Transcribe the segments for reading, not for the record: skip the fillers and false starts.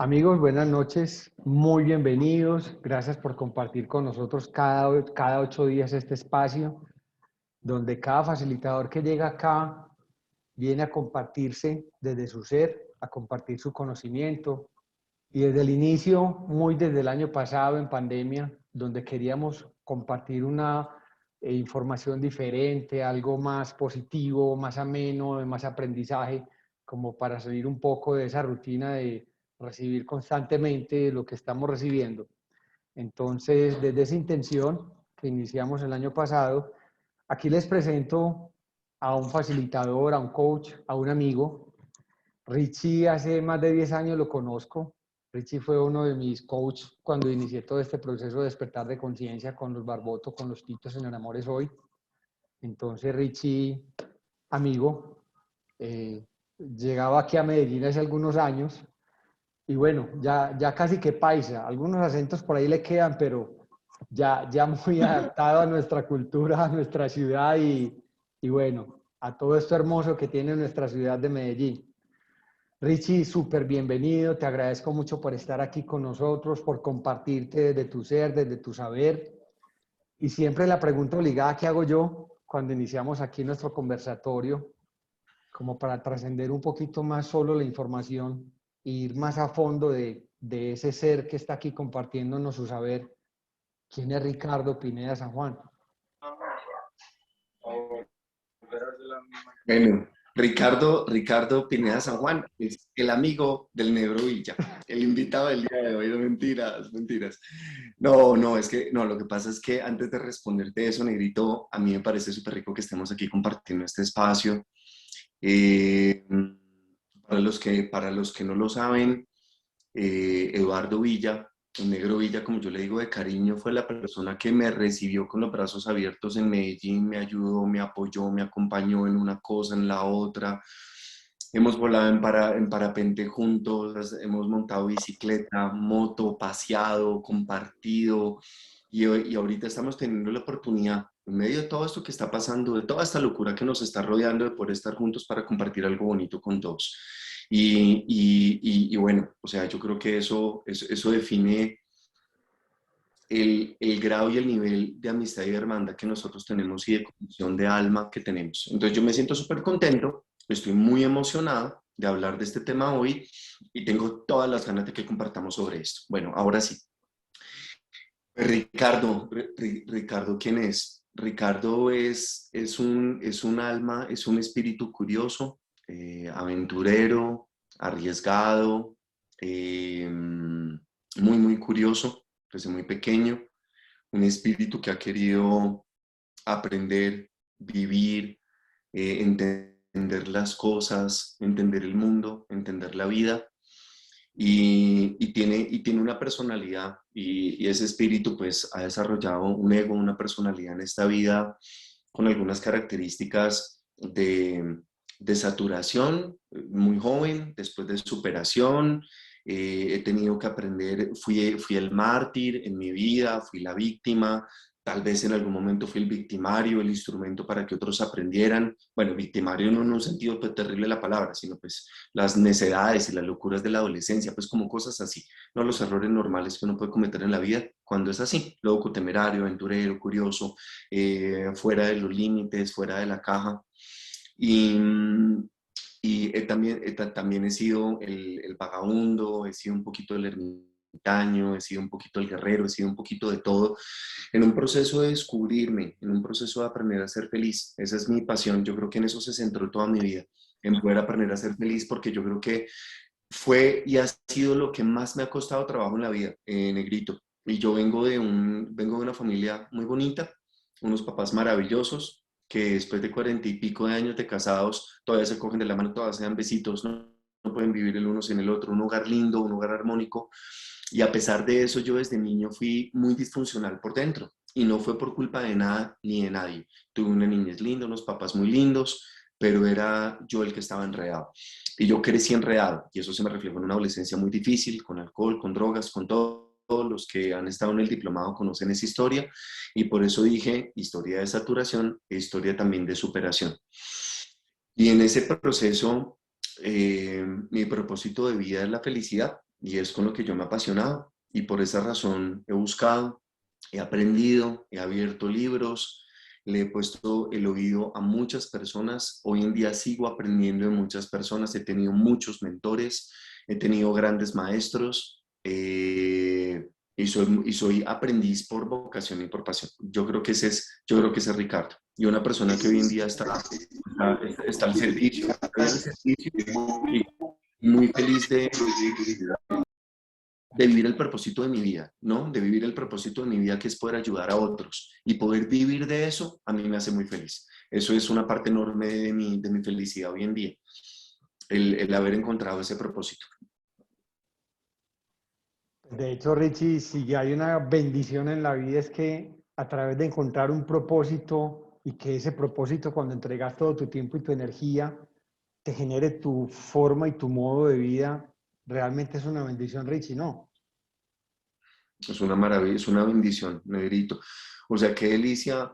Amigos, buenas noches, muy bienvenidos. Gracias por compartir con nosotros cada 8 días este espacio, donde cada facilitador que llega acá viene a compartirse desde su ser, a compartir su conocimiento. Y desde el inicio, muy desde el año pasado en pandemia, donde queríamos compartir una información diferente, algo más positivo, más ameno, de más aprendizaje, como para salir un poco de esa rutina de recibir constantemente lo que estamos recibiendo. Entonces, desde esa intención que iniciamos el año pasado, aquí les presento a un facilitador, a un coach, a un amigo. Richie hace más de 10 años lo conozco. Richie fue uno de mis coaches cuando inicié todo este proceso de despertar de conciencia con los Barboto, con los Titos en El Amor es Hoy. Entonces Richie, amigo, llegaba aquí a Medellín hace algunos años y bueno, ya casi que paisa. Algunos acentos por ahí le quedan, pero ya muy adaptado a nuestra cultura, a nuestra ciudad y bueno, a todo esto hermoso que tiene nuestra ciudad de Medellín. Richie, súper bienvenido, te agradezco mucho por estar aquí con nosotros, por compartirte desde tu ser, desde tu saber. Y siempre la pregunta obligada que hago yo cuando iniciamos aquí nuestro conversatorio, como para trascender un poquito más solo la información e ir más a fondo de ese ser que está aquí compartiéndonos su saber. ¿Quién es Ricardo Pineda San Juan? Bueno, Ricardo Pineda San Juan es el amigo del Negro Villa, el invitado del día de hoy. No, mentiras, mentiras. No, es que, no, lo que pasa es que antes de responderte eso, Negrito, a mí me parece súper rico que estemos aquí compartiendo este espacio. Eh, para los que no lo saben, Eduardo Villa, el Negro Villa, como yo le digo de cariño, fue la persona que me recibió con los brazos abiertos en Medellín, me ayudó, me apoyó, me acompañó en una cosa, en la otra. Hemos volado en parapente juntos, hemos montado bicicleta, moto, paseado, compartido y ahorita estamos teniendo la oportunidad, en medio de todo esto que está pasando, de toda esta locura que nos está rodeando, de poder estar juntos para compartir algo bonito con todos. Y bueno, o sea, yo creo que eso define el grado y el nivel de amistad y de hermandad que nosotros tenemos y de conexión de alma que tenemos. Entonces yo me siento súper contento, estoy muy emocionado de hablar de este tema hoy y tengo todas las ganas de que compartamos sobre esto. Bueno, ahora sí. Ricardo, ¿quién es? Ricardo es un alma, es un espíritu curioso, aventurero, arriesgado, muy curioso, desde muy pequeño, un espíritu que ha querido aprender, vivir, entender las cosas, entender el mundo, entender la vida y tiene una personalidad y ese espíritu pues ha desarrollado un ego, una personalidad en esta vida con algunas características de saturación, muy joven, después de superación. He tenido que aprender, fui el mártir en mi vida, fui la víctima, tal vez en algún momento fui el victimario, el instrumento para que otros aprendieran. Bueno, victimario no en un sentido pues, terrible la palabra, sino pues las necedades y las locuras de la adolescencia, pues como cosas así, no los errores normales que uno puede cometer en la vida cuando es así, loco, temerario, aventurero, curioso, fuera de los límites, fuera de la caja. Y, también he sido el vagabundo, he sido un poquito el ermitaño, he sido un poquito el guerrero, he sido un poquito de todo, en un proceso de descubrirme, en un proceso de aprender a ser feliz. Esa es mi pasión, yo creo que en eso se centró toda mi vida, en poder aprender a ser feliz, porque yo creo que fue y ha sido lo que más me ha costado trabajo en la vida, Negrito. Y yo vengo de una familia muy bonita, unos papás maravillosos, que después de 40 y pico de años de casados, todavía se cogen de la mano, todavía se dan besitos, no pueden vivir el uno sin el otro, un hogar lindo, un hogar armónico. Y a pesar de eso, yo desde niño fui muy disfuncional por dentro. Y no fue por culpa de nada ni de nadie. Tuve una niñez linda, unos papás muy lindos, pero era yo el que estaba enredado. Y yo crecí enredado, y eso se me reflejó en una adolescencia muy difícil, con alcohol, con drogas, con todo. Todos los que han estado en el diplomado conocen esa historia, y por eso dije historia de saturación e historia también de superación. Y en ese proceso, mi propósito de vida es la felicidad. y es con lo que yo me he apasionado. Y por esa razón he buscado, he aprendido, he abierto libros, le he puesto el oído a muchas personas. Hoy en día sigo aprendiendo de muchas personas. He tenido muchos mentores, he tenido grandes maestros y soy aprendiz por vocación y por pasión. Yo creo que ese es Ricardo. Y una persona que hoy en día está al servicio, y muy feliz de vivir el propósito de mi vida, ¿no? De vivir el propósito de mi vida, que es poder ayudar a otros. Y poder vivir de eso, a mí me hace muy feliz. Eso es una parte enorme de mi felicidad hoy en día, el haber encontrado ese propósito. De hecho, Richie, si hay una bendición en la vida es que a través de encontrar un propósito y que ese propósito, cuando entregas todo tu tiempo y tu energía, te genere tu forma y tu modo de vida, realmente es una bendición, Richie, ¿no? Es una maravilla, es una bendición, Negrito. O sea, qué delicia.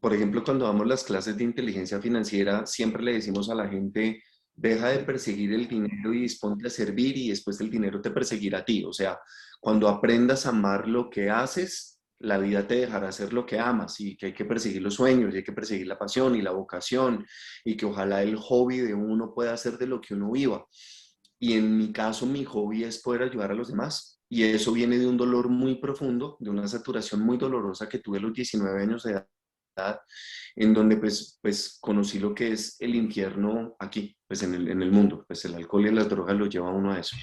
Por ejemplo, cuando damos las clases de inteligencia financiera, siempre le decimos a la gente, deja de perseguir el dinero y disponte a servir y después el dinero te perseguirá a ti. O sea, cuando aprendas a amar lo que haces, la vida te dejará hacer lo que amas y que hay que perseguir los sueños y hay que perseguir la pasión y la vocación y que ojalá el hobby de uno pueda ser de lo que uno viva. Y en mi caso, mi hobby es poder ayudar a los demás. Y eso viene de un dolor muy profundo, de una saturación muy dolorosa que tuve a los 19 años de edad, en donde pues conocí lo que es el infierno aquí, pues en el mundo. Pues el alcohol y las drogas lo lleva a uno a eso.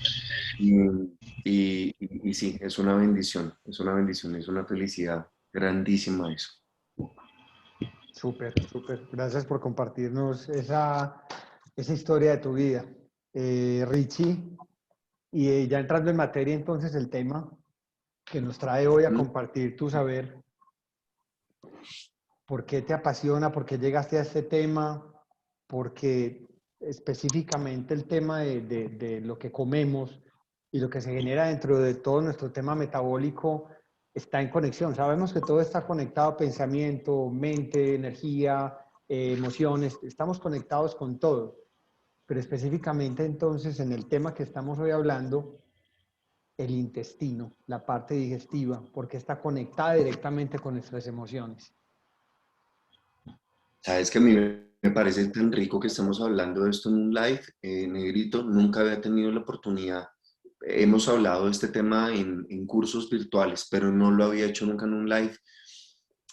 Y, y sí, es una bendición, es una felicidad grandísima eso. Súper, súper. Gracias por compartirnos esa historia de tu vida. Richie, y ya entrando en materia, entonces el tema que nos trae hoy a ¿Mm? compartir tu saber, ¿por qué te apasiona? ¿Por qué llegaste a este tema? Porque específicamente el tema de lo que comemos y lo que se genera dentro de todo nuestro tema metabólico está en conexión. Sabemos que todo está conectado, pensamiento, mente, energía, emociones, estamos conectados con todo. Pero específicamente entonces en el tema que estamos hoy hablando, el intestino, la parte digestiva, porque está conectada directamente con nuestras emociones. Sabes que a mí me parece tan rico que estemos hablando de esto en un live, Negrito. Nunca había tenido la oportunidad. Hemos hablado de este tema en cursos virtuales, pero no lo había hecho nunca en un live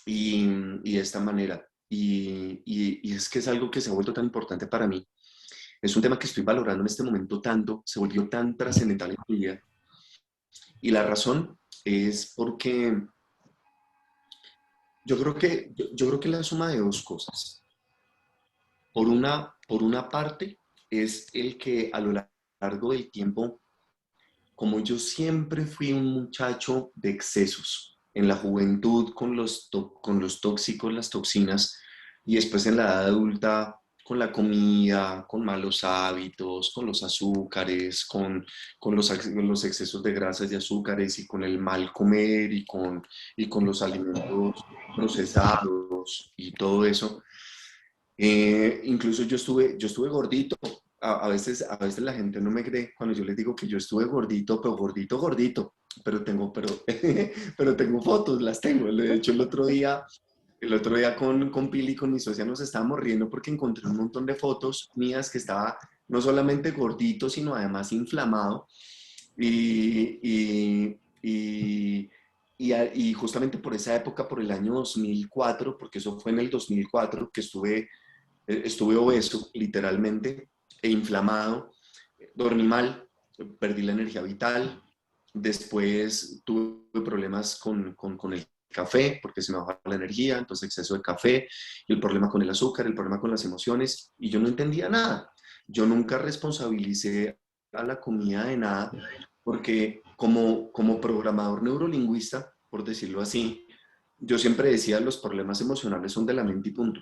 y de esta manera. Y es que es algo que se ha vuelto tan importante para mí. Es un tema que estoy valorando en este momento tanto, se volvió tan trascendental en mi vida. Y la razón es porque yo creo que la suma de dos cosas. Por una parte, es el que a lo largo del tiempo, como yo siempre fui un muchacho de excesos, en la juventud con los tóxicos, las toxinas, y después en la edad adulta con la comida, con malos hábitos, con los azúcares, con los excesos de grasas y azúcares y con el mal comer y con los alimentos procesados y todo eso. Incluso yo estuve gordito. A veces la gente no me cree cuando yo les digo que yo estuve gordito, pero gordito, gordito. Pero tengo fotos, las tengo. De hecho, el otro día con Pili, con mi socia, nos estábamos riendo porque encontré un montón de fotos mías que estaba no solamente gordito, sino además inflamado. Y, y, y, y justamente por esa época, por el año 2004, porque eso fue en el 2004 que estuve obeso, literalmente, e inflamado, dormí mal, perdí la energía vital, después tuve problemas con el café, porque se me bajaba la energía, entonces exceso de café, y el problema con el azúcar, el problema con las emociones, y yo no entendía nada. Yo nunca responsabilicé a la comida de nada, porque como programador neurolingüista, por decirlo así, yo siempre decía los problemas emocionales son de la mente y punto.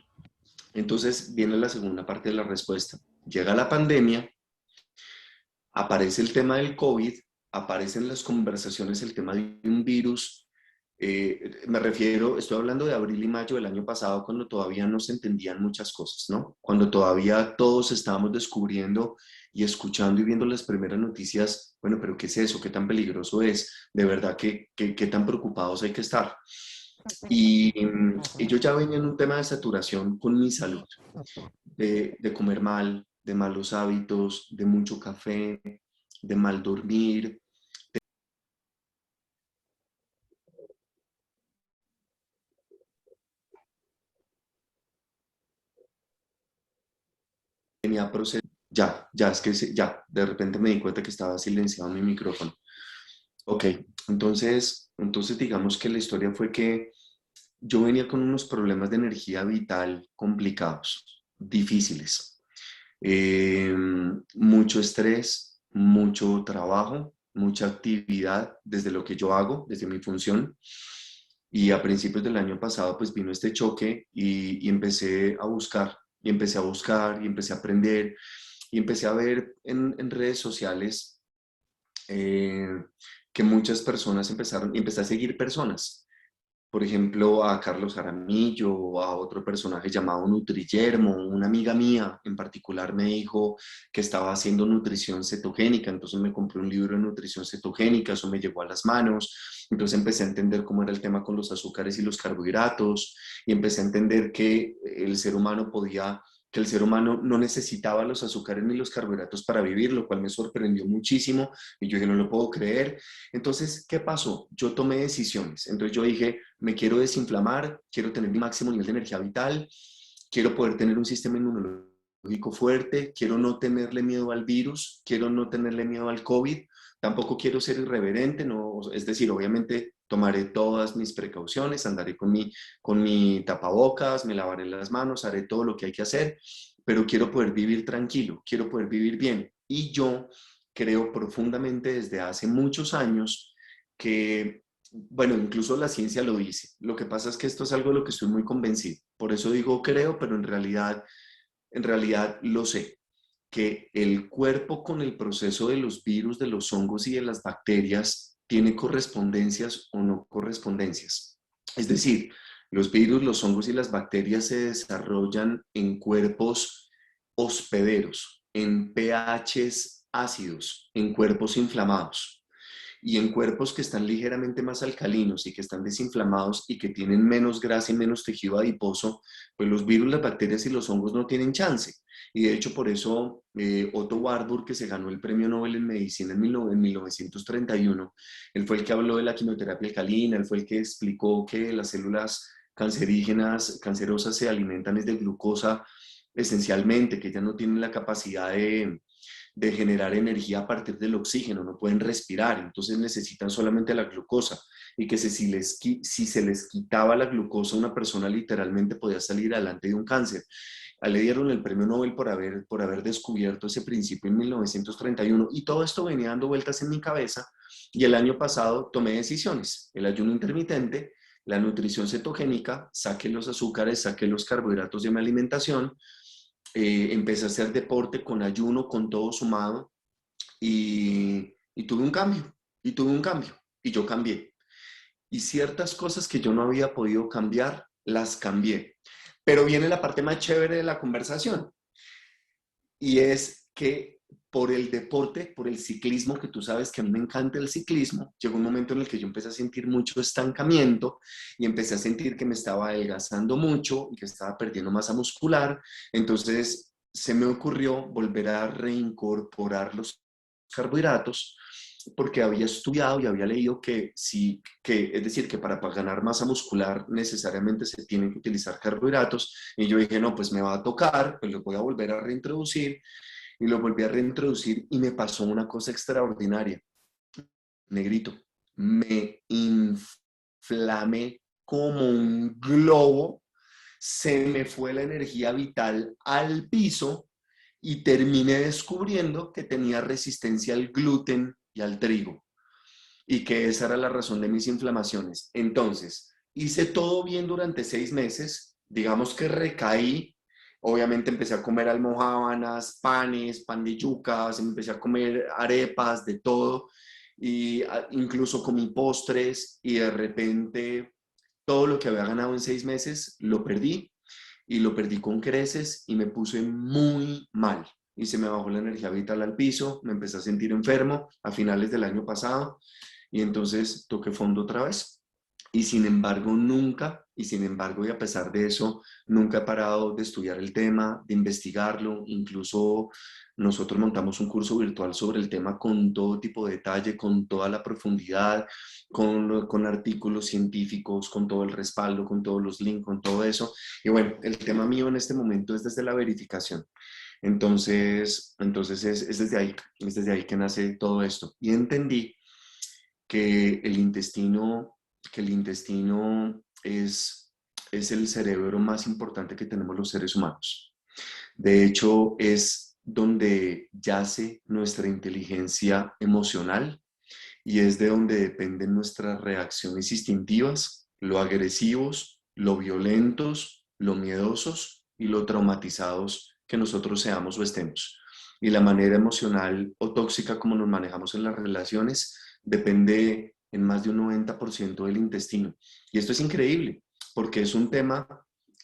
Entonces viene la segunda parte de la respuesta. Llega la pandemia, aparece el tema del COVID, aparecen las conversaciones el tema de un virus Me refiero, estoy hablando de abril y mayo del año pasado, cuando todavía no se entendían muchas cosas, ¿no? Cuando todavía todos estábamos descubriendo y escuchando y viendo las primeras noticias, bueno, pero ¿qué es eso? ¿Qué tan peligroso es? De verdad, ¿qué tan preocupados hay que estar? Y yo ya venía en un tema de saturación con mi salud, de comer mal, de malos hábitos, de mucho café, de mal dormir. Tenía proceso. Ya, es que ya, de repente me di cuenta que estaba silenciado mi micrófono. Ok, entonces digamos que la historia fue que yo venía con unos problemas de energía vital complicados, difíciles. Mucho estrés, mucho trabajo, mucha actividad desde lo que yo hago, desde mi función. Y a principios del año pasado pues vino este choque y empecé a buscar, y empecé a buscar, y empecé a aprender, y empecé a ver en redes sociales eh, que muchas personas empezaron, y empecé a seguir personas, por ejemplo, a Carlos Jaramillo, a otro personaje llamado Nutrillermo. Una amiga mía en particular me dijo que estaba haciendo nutrición cetogénica, entonces me compré un libro de nutrición cetogénica, eso me llegó a las manos, entonces empecé a entender cómo era el tema con los azúcares y los carbohidratos, y empecé a entender que el ser humano no necesitaba los azúcares ni los carbohidratos para vivir, lo cual me sorprendió muchísimo, y yo dije, no lo puedo creer. Entonces, ¿qué pasó? Yo tomé decisiones. Entonces yo dije, me quiero desinflamar, quiero tener mi máximo nivel de energía vital, quiero poder tener un sistema inmunológico fuerte, quiero no tenerle miedo al virus, quiero no tenerle miedo al COVID, tampoco quiero ser irreverente, no, es decir, obviamente tomaré todas mis precauciones, andaré con mi tapabocas, me lavaré las manos, haré todo lo que hay que hacer, pero quiero poder vivir tranquilo, quiero poder vivir bien. Y yo creo profundamente desde hace muchos años que, bueno, incluso la ciencia lo dice. Lo que pasa es que esto es algo de lo que estoy muy convencido. Por eso digo creo, pero en realidad lo sé, que el cuerpo con el proceso de los virus, de los hongos y de las bacterias tiene correspondencias o no correspondencias. Es decir, los virus, los hongos y las bacterias se desarrollan en cuerpos hospederos, en pHs ácidos, en cuerpos inflamados. Y en cuerpos que están ligeramente más alcalinos y que están desinflamados y que tienen menos grasa y menos tejido adiposo, pues los virus, las bacterias y los hongos no tienen chance. Y de hecho por eso Otto Warburg, que se ganó el premio Nobel en medicina en 1931, él fue el que habló de la quimioterapia alcalina, él fue el que explicó que las células cancerígenas, cancerosas se alimentan es de glucosa esencialmente, que ya no tienen la capacidad de generar energía a partir del oxígeno, no pueden respirar, entonces necesitan solamente la glucosa, y que si se les quitaba la glucosa, una persona literalmente podía salir adelante de un cáncer. A él le dieron el premio Nobel por haber descubierto ese principio en 1931, y todo esto venía dando vueltas en mi cabeza, y el año pasado tomé decisiones: el ayuno intermitente, la nutrición cetogénica, saqué los azúcares, saqué los carbohidratos de mi alimentación, empecé a hacer deporte con ayuno, con todo sumado, y tuve un cambio, y yo cambié. Y ciertas cosas que yo no había podido cambiar, las cambié. Pero viene la parte más chévere de la conversación, y es que por el deporte, por el ciclismo, que tú sabes que a mí me encanta el ciclismo, llegó un momento en el que yo empecé a sentir mucho estancamiento y empecé a sentir que me estaba adelgazando mucho y que estaba perdiendo masa muscular. Entonces se me ocurrió volver a reincorporar los carbohidratos, porque había estudiado y había leído es decir, que para ganar masa muscular necesariamente se tienen que utilizar carbohidratos, y yo dije, no, pues me va a tocar, pues lo voy a volver a reintroducir, y lo volví a reintroducir, y me pasó una cosa extraordinaria, negrito, me inflamé como un globo, se me fue la energía vital al piso, y terminé descubriendo que tenía resistencia al gluten y al trigo, y que esa era la razón de mis inflamaciones. Entonces, hice todo bien durante 6 meses, digamos que recaí, obviamente empecé a comer almojábanas, panes, pan de yucas, empecé a comer arepas, de todo, y incluso comí postres y de repente todo lo que había ganado en 6 meses lo perdí y lo perdí con creces y me puse muy mal. Y se me bajó la energía vital al piso, me empecé a sentir enfermo a finales del año pasado y entonces toqué fondo otra vez. Y sin embargo, nunca, y sin embargo, y a pesar de eso, nunca he parado de estudiar el tema, de investigarlo. Incluso nosotros montamos un curso virtual sobre el tema con todo tipo de detalle, con toda la profundidad, con artículos científicos, con todo el respaldo, con todos los links, con todo eso. Y bueno, el tema mío en este momento es desde la verificación. Entonces es desde ahí que nace todo esto. Y entendí que el intestino es el cerebro más importante que tenemos los seres humanos. De hecho, es donde yace nuestra inteligencia emocional y es de donde dependen nuestras reacciones instintivas, lo agresivos, lo violentos, lo miedosos y lo traumatizados que nosotros seamos o estemos. Y la manera emocional o tóxica como nos manejamos en las relaciones depende en más de un 90% del intestino. Y esto es increíble, porque es un tema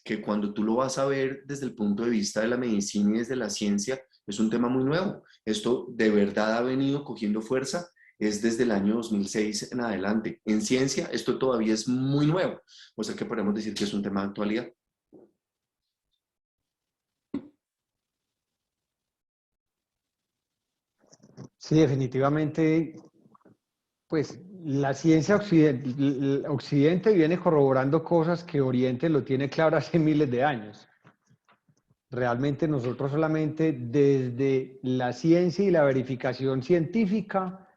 que cuando tú lo vas a ver desde el punto de vista de la medicina y desde la ciencia, es un tema muy nuevo. Esto de verdad ha venido cogiendo fuerza es desde el año 2006 en adelante. En ciencia esto todavía es muy nuevo, o sea que podemos decir que es un tema de actualidad. Sí, definitivamente, pues la ciencia occidente viene corroborando cosas que Oriente lo tiene claro hace miles de años. Realmente nosotros solamente desde la ciencia y la verificación científica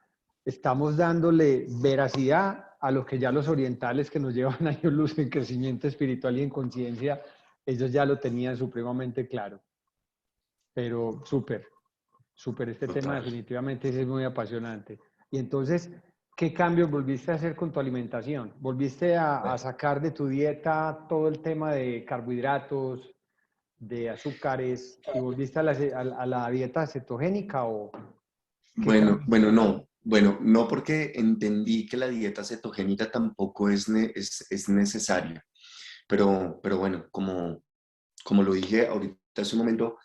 estamos dándole veracidad a lo que ya los orientales que nos llevan años luz en crecimiento espiritual y en conciencia, ellos ya lo tenían supremamente claro. Pero súper, este tema Total. definitivamente es muy apasionante. Y entonces, ¿qué cambios volviste a hacer con tu alimentación? ¿Volviste a sacar de tu dieta todo el tema de carbohidratos, de azúcares, y volviste a la dieta cetogénica o qué cambios hiciste? No. Bueno, no porque entendí que la dieta cetogénica tampoco es necesaria, pero bueno, como lo dije ahorita hace un momento,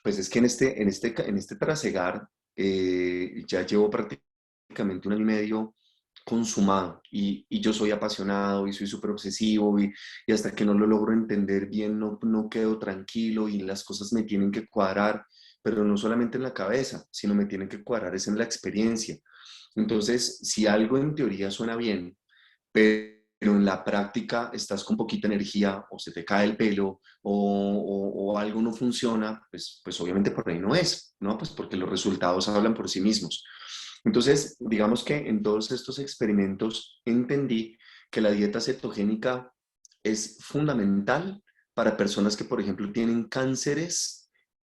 pues es que en este trasegar ya llevo prácticamente 1 año y medio consumado y yo soy apasionado y soy súper obsesivo y hasta que no lo logro entender bien no quedo tranquilo y las cosas me tienen que cuadrar, pero no solamente en la cabeza, sino me tienen que cuadrar es en la experiencia. Entonces, si algo en teoría suena bien, pero en la práctica estás con poquita energía o se te cae el pelo o algo no funciona, pues obviamente por ahí no es, ¿no? Pues porque los resultados hablan por sí mismos. Entonces, digamos que en todos estos experimentos entendí que la dieta cetogénica es fundamental para personas que, por ejemplo, tienen cánceres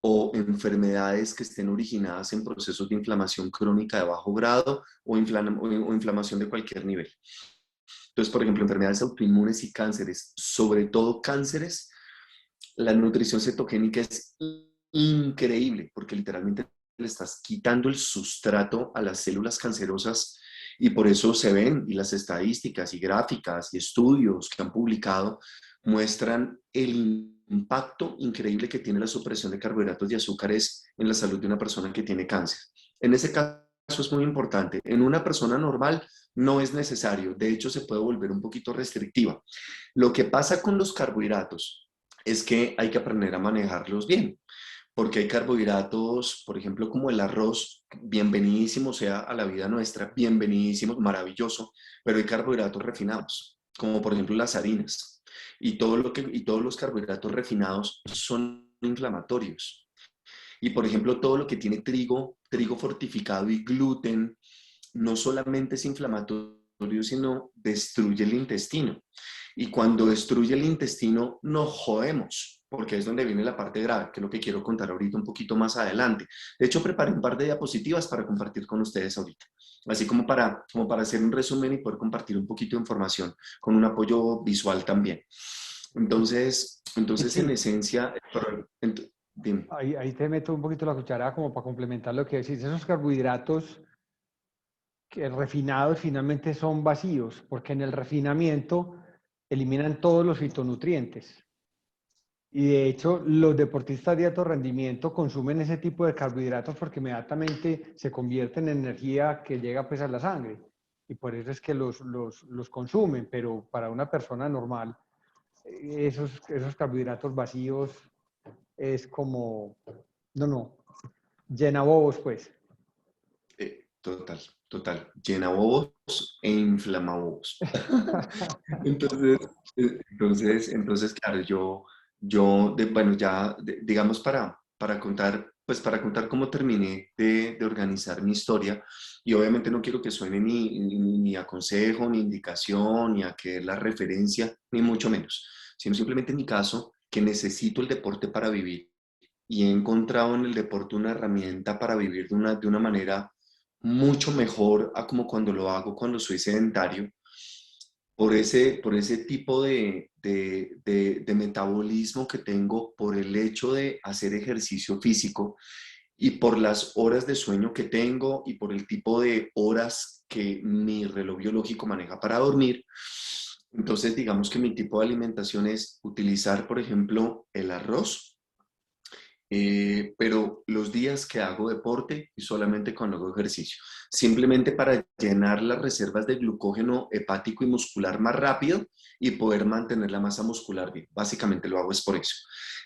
o enfermedades que estén originadas en procesos de inflamación crónica de bajo grado o inflamación de cualquier nivel. Entonces, por ejemplo, enfermedades autoinmunes y cánceres, sobre todo cánceres, la nutrición cetogénica es increíble porque literalmente le estás quitando el sustrato a las células cancerosas y por eso se ven y las estadísticas y gráficas y estudios que han publicado muestran el impacto increíble que tiene la supresión de carbohidratos y azúcares en la salud de una persona que tiene cáncer. En ese caso es muy importante. En una persona normal no es necesario. De hecho, se puede volver un poquito restrictiva. Lo que pasa con los carbohidratos es que hay que aprender a manejarlos bien, porque hay carbohidratos, por ejemplo, como el arroz, bienvenidísimo sea a la vida nuestra, bienvenidísimo, maravilloso, pero hay carbohidratos refinados, como por ejemplo las harinas, y todos los carbohidratos refinados son inflamatorios. Y por ejemplo, todo lo que tiene trigo fortificado y gluten, no solamente es inflamatorio, sino destruye el intestino. Y cuando destruye el intestino, nos jodemos, porque es donde viene la parte grave, que es lo que quiero contar ahorita un poquito más adelante. De hecho, preparé un par de diapositivas para compartir con ustedes ahorita, así como para hacer un resumen y poder compartir un poquito de información con un apoyo visual también. Sí, Entonces en sí, esencia, dime. ahí te meto un poquito la cuchara como para complementar lo que decís. Esos carbohidratos que refinados finalmente son vacíos, porque en el refinamiento eliminan todos los fitonutrientes. Y de hecho, los deportistas de alto rendimiento consumen ese tipo de carbohidratos porque inmediatamente se convierten en energía que llega pues a la sangre. Y por eso es que los consumen, pero para una persona normal, esos carbohidratos vacíos es como, no, llena bobos pues. Total, total. Llena bobos e inflama bobos. Entonces, entonces, claro, bueno, ya, digamos, para contar, pues para contar cómo terminé de organizar mi historia, y obviamente no quiero que suene ni a consejo, ni indicación, ni a que es la referencia, ni mucho menos, sino simplemente en mi caso, que necesito el deporte para vivir, y he encontrado en el deporte una herramienta para vivir de una manera mucho mejor a como cuando lo hago cuando soy sedentario, por ese tipo de metabolismo que tengo, por el hecho de hacer ejercicio físico y por las horas de sueño que tengo y por el tipo de horas que mi reloj biológico maneja para dormir. Entonces, digamos que mi tipo de alimentación es utilizar, por ejemplo, el arroz, pero los días que hago deporte y solamente cuando hago ejercicio, simplemente para llenar las reservas de glucógeno hepático y muscular más rápido y poder mantener la masa muscular bien. Básicamente lo hago es por eso.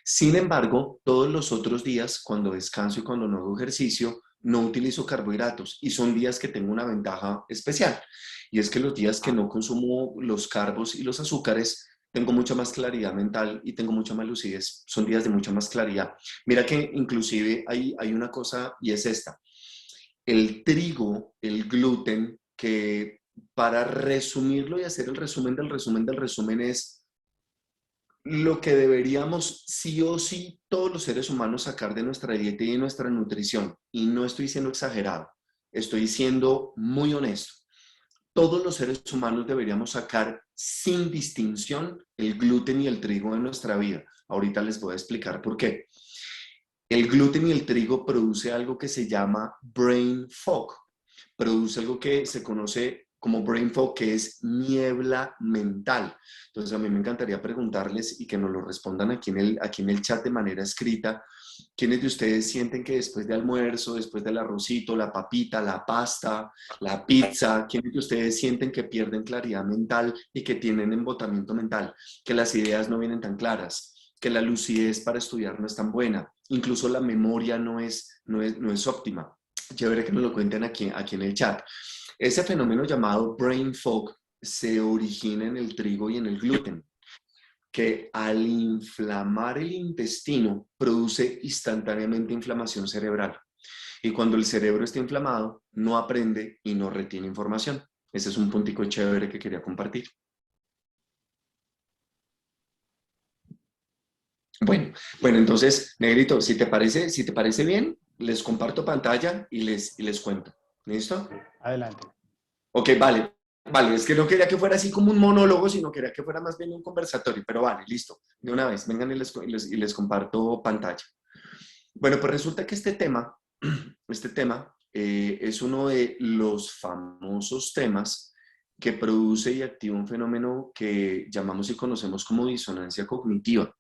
Sin embargo, todos los otros días, cuando descanso y cuando no hago ejercicio, no utilizo carbohidratos y son días que tengo una ventaja especial. Y es que los días que no consumo los carbos y los azúcares, tengo mucha más claridad mental y tengo mucha más lucidez. Son días de mucha más claridad. Mira que inclusive hay una cosa y es esta. El trigo, el gluten, que para resumirlo y hacer el resumen del resumen del resumen es lo que deberíamos sí o sí todos los seres humanos sacar de nuestra dieta y de nuestra nutrición. Y no estoy siendo exagerado, estoy siendo muy honesto. Todos los seres humanos deberíamos sacar sin distinción el gluten y el trigo de nuestra vida. Ahorita les voy a explicar por qué. El gluten y el trigo produce algo que se llama brain fog. Produce algo que se conoce como brain fog, que es niebla mental. Entonces, a mí me encantaría preguntarles y que nos lo respondan aquí en el chat de manera escrita. ¿Quiénes de ustedes sienten que después de almuerzo, después del arrocito, la papita, la pasta, la pizza, quiénes de ustedes sienten que pierden claridad mental y que tienen embotamiento mental, que las ideas no vienen tan claras, que la lucidez para estudiar no es tan buena, incluso la memoria no es óptima? Chévere que nos lo cuenten aquí en el chat. Ese fenómeno llamado brain fog se origina en el trigo y en el gluten, que al inflamar el intestino produce instantáneamente inflamación cerebral. Y cuando el cerebro está inflamado, no aprende y no retiene información. Ese es un puntico chévere que quería compartir. Bueno, entonces, Negrito, si te parece bien, les comparto pantalla y les cuento. ¿Listo? Adelante. Ok, vale. Vale, es que no quería que fuera así como un monólogo, sino quería que fuera más bien un conversatorio, pero vale, listo. De una vez, vengan y les comparto pantalla. Bueno, pues resulta que este tema es uno de los famosos temas que produce y activa un fenómeno que llamamos y conocemos como disonancia cognitiva.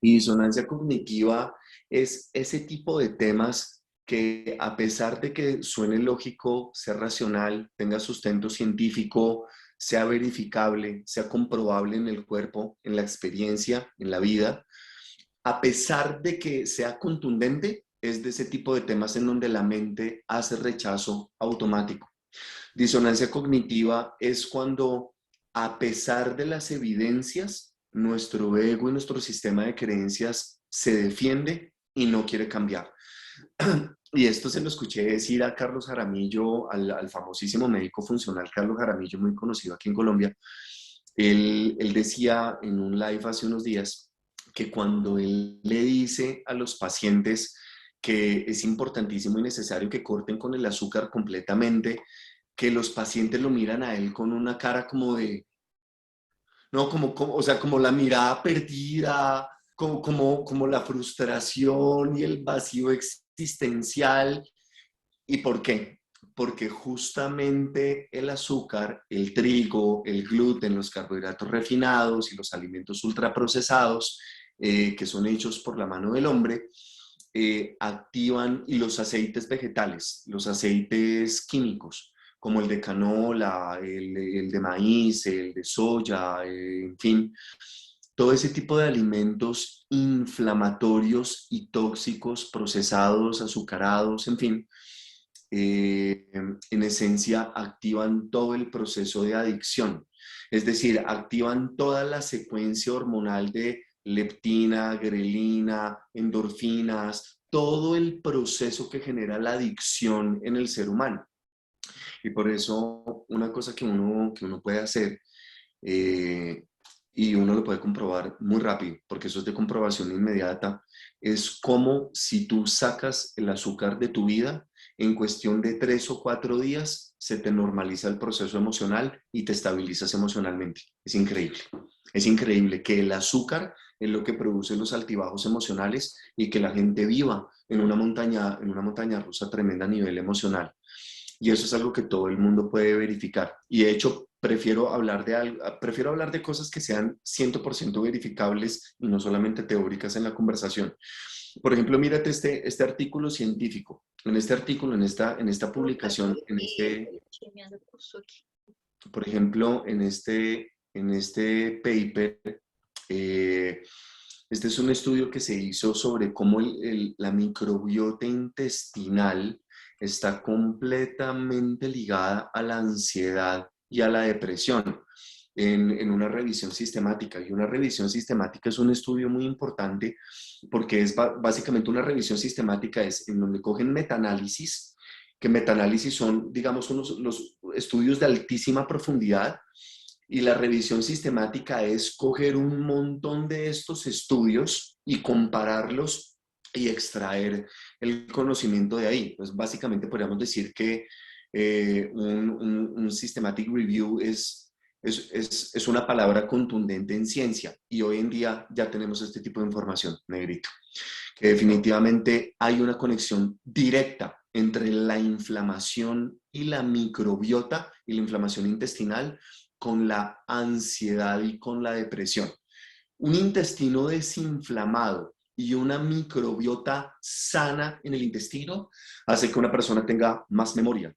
Y disonancia cognitiva es ese tipo de temas que, a pesar de que suene lógico, sea racional, tenga sustento científico, sea verificable, sea comprobable en el cuerpo, en la experiencia, en la vida, a pesar de que sea contundente, es de ese tipo de temas en donde la mente hace rechazo automático. Disonancia cognitiva es cuando, a pesar de las evidencias, nuestro ego y nuestro sistema de creencias se defiende y no quiere cambiar. Y esto se lo escuché decir a Carlos Jaramillo, al famosísimo médico funcional Carlos Jaramillo, muy conocido aquí en Colombia. Él decía en un live hace unos días que cuando él le dice a los pacientes que es importantísimo y necesario que corten con el azúcar completamente, que los pacientes lo miran a él con una cara como de, no, o sea, como la mirada perdida, como la frustración y el vacío existencial. ¿Y por qué? porque justamente el azúcar, el trigo, el gluten, los carbohidratos refinados y los alimentos ultraprocesados, que son hechos por la mano del hombre, activan, y los aceites vegetales, los aceites químicos, como el de canola, el de maíz, el de soya, en fin, todo ese tipo de alimentos inflamatorios y tóxicos, procesados, azucarados, en fin, en esencia activan todo el proceso de adicción. Es decir, activan toda la secuencia hormonal de leptina, grelina, endorfinas, todo el proceso que genera la adicción en el ser humano. Y por eso una cosa que uno puede hacer, eh, y uno lo puede comprobar muy rápido, porque eso es de comprobación inmediata, es como si tú sacas el azúcar de tu vida, en cuestión de 3 o 4 días se te normaliza el proceso emocional y te estabilizas emocionalmente. Es increíble. Es increíble que el azúcar es lo que produce los altibajos emocionales y que la gente viva en una montaña rusa tremenda a nivel emocional. Y eso es algo que todo el mundo puede verificar. Y de hecho, prefiero hablar de cosas que sean 100% verificables y no solamente teóricas en la conversación. Por ejemplo, mírate este artículo científico. En este artículo, en esta publicación, por ejemplo, en este paper, eh, este es un estudio que se hizo sobre cómo la microbiota intestinal está completamente ligada a la ansiedad y a la depresión en una revisión sistemática. Y una revisión sistemática es un estudio muy importante porque es básicamente una revisión sistemática es en donde cogen metaanálisis, que metaanálisis son, digamos, los estudios de altísima profundidad, y la revisión sistemática es coger un montón de estos estudios y compararlos y extraer el conocimiento de ahí. Pues básicamente podríamos decir que un systematic review es una palabra contundente en ciencia, y hoy en día ya tenemos este tipo de información, negrito, que definitivamente hay una conexión directa entre la inflamación y la microbiota y la inflamación intestinal con la ansiedad y con la depresión. Un intestino desinflamado y una microbiota sana en el intestino hace que una persona tenga más memoria,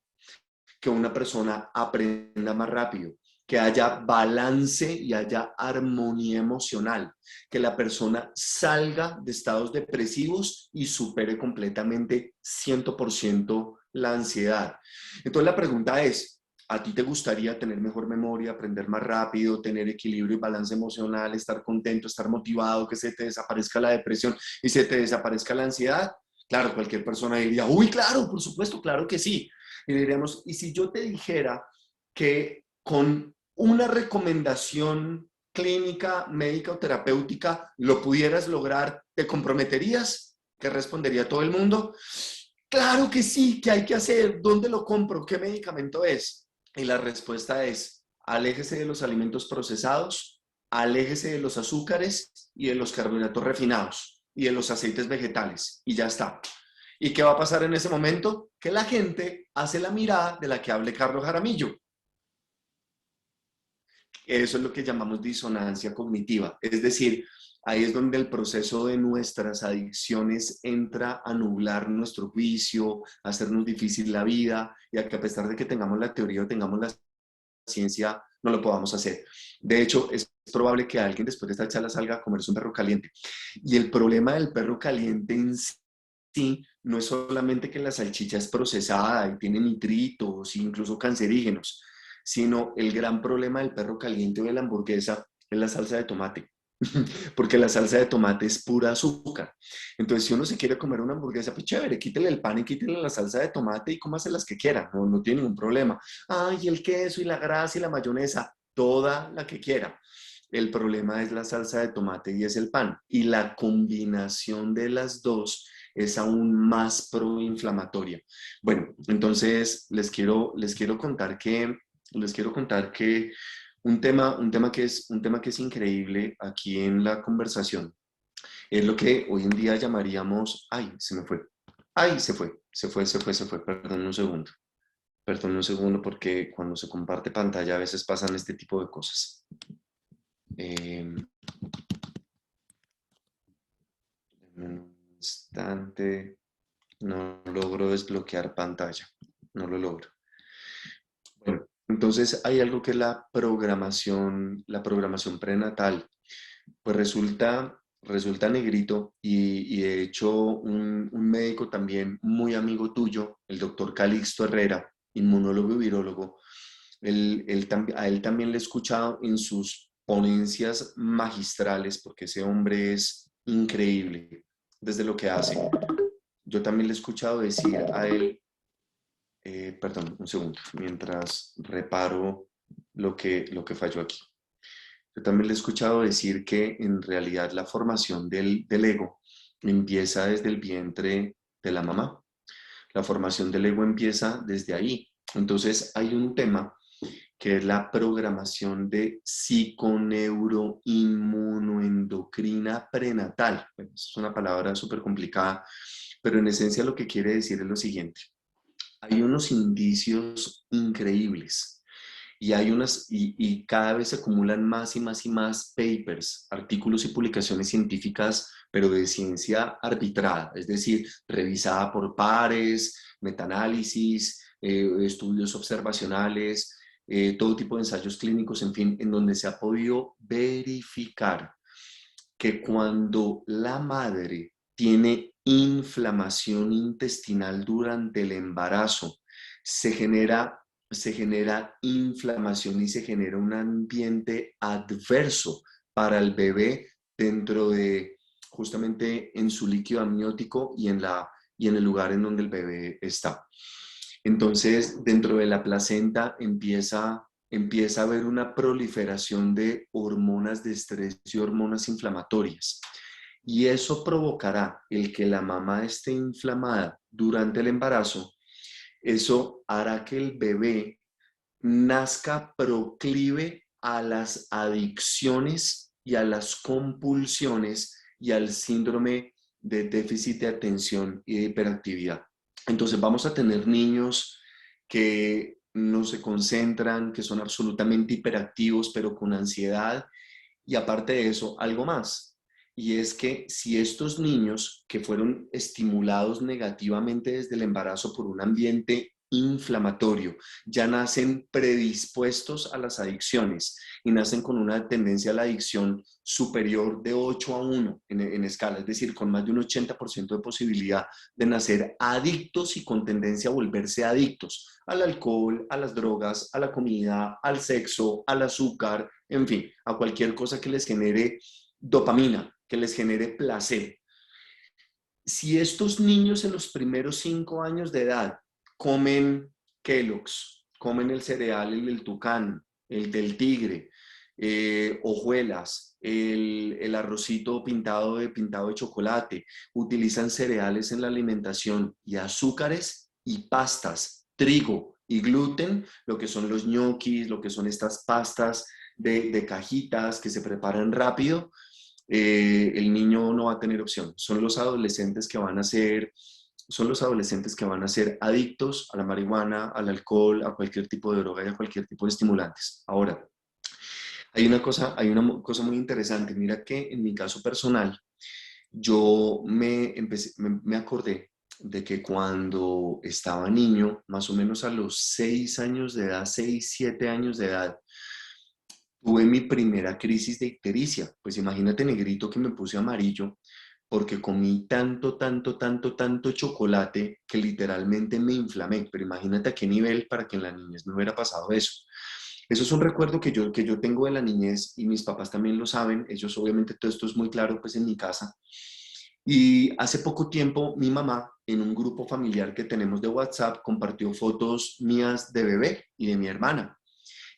que una persona aprenda más rápido, que haya balance y haya armonía emocional, que la persona salga de estados depresivos y supere completamente 100% la ansiedad. Entonces la pregunta es, ¿a ti te gustaría tener mejor memoria, aprender más rápido, tener equilibrio y balance emocional, estar contento, estar motivado, que se te desaparezca la depresión y se te desaparezca la ansiedad? Claro, cualquier persona diría, uy, claro, por supuesto, claro que sí. Y diríamos, ¿y si yo te dijera que con una recomendación clínica, médica o terapéutica lo pudieras lograr, te comprometerías? ¿Qué respondería todo el mundo? Claro que sí, ¿qué hay que hacer? ¿Dónde lo compro? ¿Qué medicamento es? Y la respuesta es, aléjese de los alimentos procesados, aléjese de los azúcares y de los carbohidratos refinados y de los aceites vegetales, y ya está. ¿Y qué va a pasar en ese momento? Que la gente hace la mirada de la que hable Carlos Jaramillo. Eso es lo que llamamos disonancia cognitiva. Es decir, ahí es donde el proceso de nuestras adicciones entra a nublar nuestro juicio, a hacernos difícil la vida, y a que a pesar de que tengamos la teoría o tengamos la ciencia, no lo podamos hacer. De hecho, es probable que alguien después de esta charla salga a comerse un perro caliente. Y el problema del perro caliente en sí no es solamente que la salchicha es procesada y tiene nitritos e incluso cancerígenos, sino el gran problema del perro caliente o de la hamburguesa es la salsa de tomate. Porque la salsa de tomate es pura azúcar. Entonces, si uno se quiere comer una hamburguesa, pues chévere, quítele el pan y quítele la salsa de tomate y cómase las que quiera, no tiene ningún problema. Ay, el queso y la grasa y la mayonesa, toda la que quiera. El problema es la salsa de tomate y es el pan. Y la combinación de las dos es aún más proinflamatoria. Bueno, entonces les quiero contar que un tema que es increíble aquí en la conversación es lo que hoy en día llamaríamos, ay, se me fue, ay, se fue, perdón un segundo. Perdón un segundo porque cuando se comparte pantalla a veces pasan este tipo de cosas. Un instante, no logro desbloquear pantalla, no lo logro. Bueno, entonces hay algo que es la programación prenatal. Pues resulta negrito y de hecho un médico también muy amigo tuyo, el doctor Calixto Herrera, inmunólogo y virólogo, a él también le he escuchado en sus ponencias magistrales, porque ese hombre es increíble desde lo que hace. Yo también le he escuchado decir a él, perdón, un segundo, mientras reparo lo que falló aquí. Yo también le he escuchado decir que en realidad la formación del ego empieza desde el vientre de la mamá. La formación del ego empieza desde ahí. Entonces hay un tema que es la programación de psiconeuroinmunoendocrina prenatal. Bueno, es una palabra súper complicada, pero en esencia lo que quiere decir es lo siguiente. Hay unos indicios increíbles y cada vez se acumulan más y más y más papers, artículos y publicaciones científicas, pero de ciencia arbitrada, es decir, revisada por pares, metaanálisis, estudios observacionales, todo tipo de ensayos clínicos, en fin, en donde se ha podido verificar que cuando la madre tiene inflamación intestinal durante el embarazo, se genera, se genera inflamación y se genera un ambiente adverso para el bebé dentro de, justamente en su líquido amniótico y en el lugar en donde el bebé está. Entonces, dentro de la placenta empieza a haber una proliferación de hormonas de estrés y hormonas inflamatorias. Y eso provocará el que la mamá esté inflamada durante el embarazo. Eso hará que el bebé nazca proclive a las adicciones y a las compulsiones y al síndrome de déficit de atención y de hiperactividad. Entonces vamos a tener niños que no se concentran, que son absolutamente hiperactivos, pero con ansiedad. Y aparte de eso, algo más. Y es que si estos niños que fueron estimulados negativamente desde el embarazo por un ambiente inflamatorio, ya nacen predispuestos a las adicciones y nacen con una tendencia a la adicción superior de 8-1 en escala, es decir, con más de un 80% de posibilidad de nacer adictos y con tendencia a volverse adictos al alcohol, a las drogas, a la comida, al sexo, al azúcar, en fin, a cualquier cosa que les genere dopamina, que les genere placer. Si estos niños en los primeros 5 años de edad comen Kellogg's, comen el cereal, el del tucán, el del tigre, hojuelas, el arrocito pintado de chocolate, utilizan cereales en la alimentación y azúcares y pastas, trigo y gluten, lo que son los ñoquis, lo que son estas pastas de cajitas que se preparan rápido, el niño no va a tener opción. Son los adolescentes que van a ser adictos a la marihuana, al alcohol, a cualquier tipo de droga y a cualquier tipo de estimulantes. Ahora, hay una cosa muy interesante. Mira que en mi caso personal, yo me acordé de que cuando estaba niño, más o menos a los 6 años de edad, 6 7 años de edad, tuve mi primera crisis de ictericia. Pues imagínate, negrito, que me puse amarillo porque comí tanto, tanto, tanto, tanto chocolate que literalmente me inflamé. Pero imagínate a qué nivel para que en la niñez me hubiera pasado eso. Eso es un recuerdo que yo tengo de la niñez y mis papás también lo saben. Ellos obviamente todo esto es muy claro pues en mi casa. Y hace poco tiempo mi mamá en un grupo familiar que tenemos de WhatsApp compartió fotos mías de bebé y de mi hermana.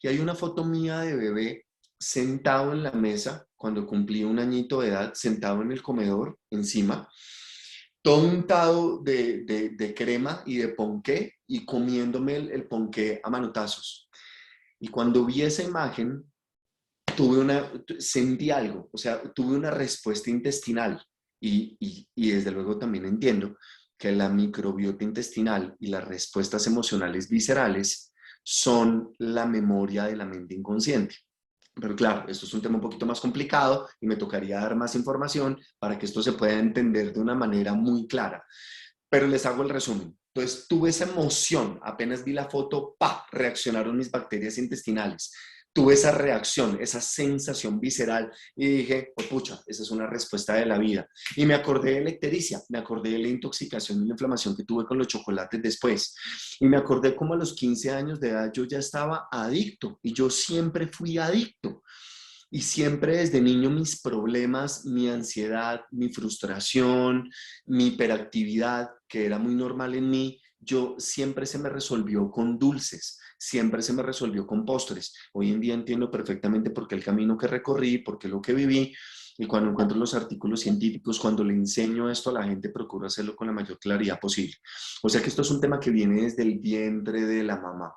Y hay una foto mía de bebé sentado en la mesa cuando cumplí 1 añito de edad, sentado en el comedor encima, todo untado de crema y de ponqué y comiéndome el ponqué a manotazos. Y cuando vi esa imagen, sentí algo, o sea, tuve una respuesta intestinal y desde luego también entiendo que la microbiota intestinal y las respuestas emocionales viscerales son la memoria de la mente inconsciente. Pero claro, esto es un tema un poquito más complicado y me tocaría dar más información para que esto se pueda entender de una manera muy clara. Pero les hago el resumen. Entonces, tuve esa emoción, apenas vi la foto, ¡pa! Reaccionaron mis bacterias intestinales. Tuve esa reacción, esa sensación visceral y dije, oh, pucha, esa es una respuesta de la vida. Y me acordé de la ictericia, me acordé de la intoxicación y la inflamación que tuve con los chocolates después. Y me acordé como a los 15 años de edad yo ya estaba adicto y yo siempre fui adicto. Y siempre desde niño mis problemas, mi ansiedad, mi frustración, mi hiperactividad, que era muy normal en mí, yo siempre se me resolvió con dulces, siempre se me resolvió con postres. Hoy en día entiendo perfectamente por qué el camino que recorrí, por qué lo que viví, y cuando encuentro los artículos científicos, cuando le enseño esto a la gente, procuro hacerlo con la mayor claridad posible. O sea que esto es un tema que viene desde el vientre de la mamá.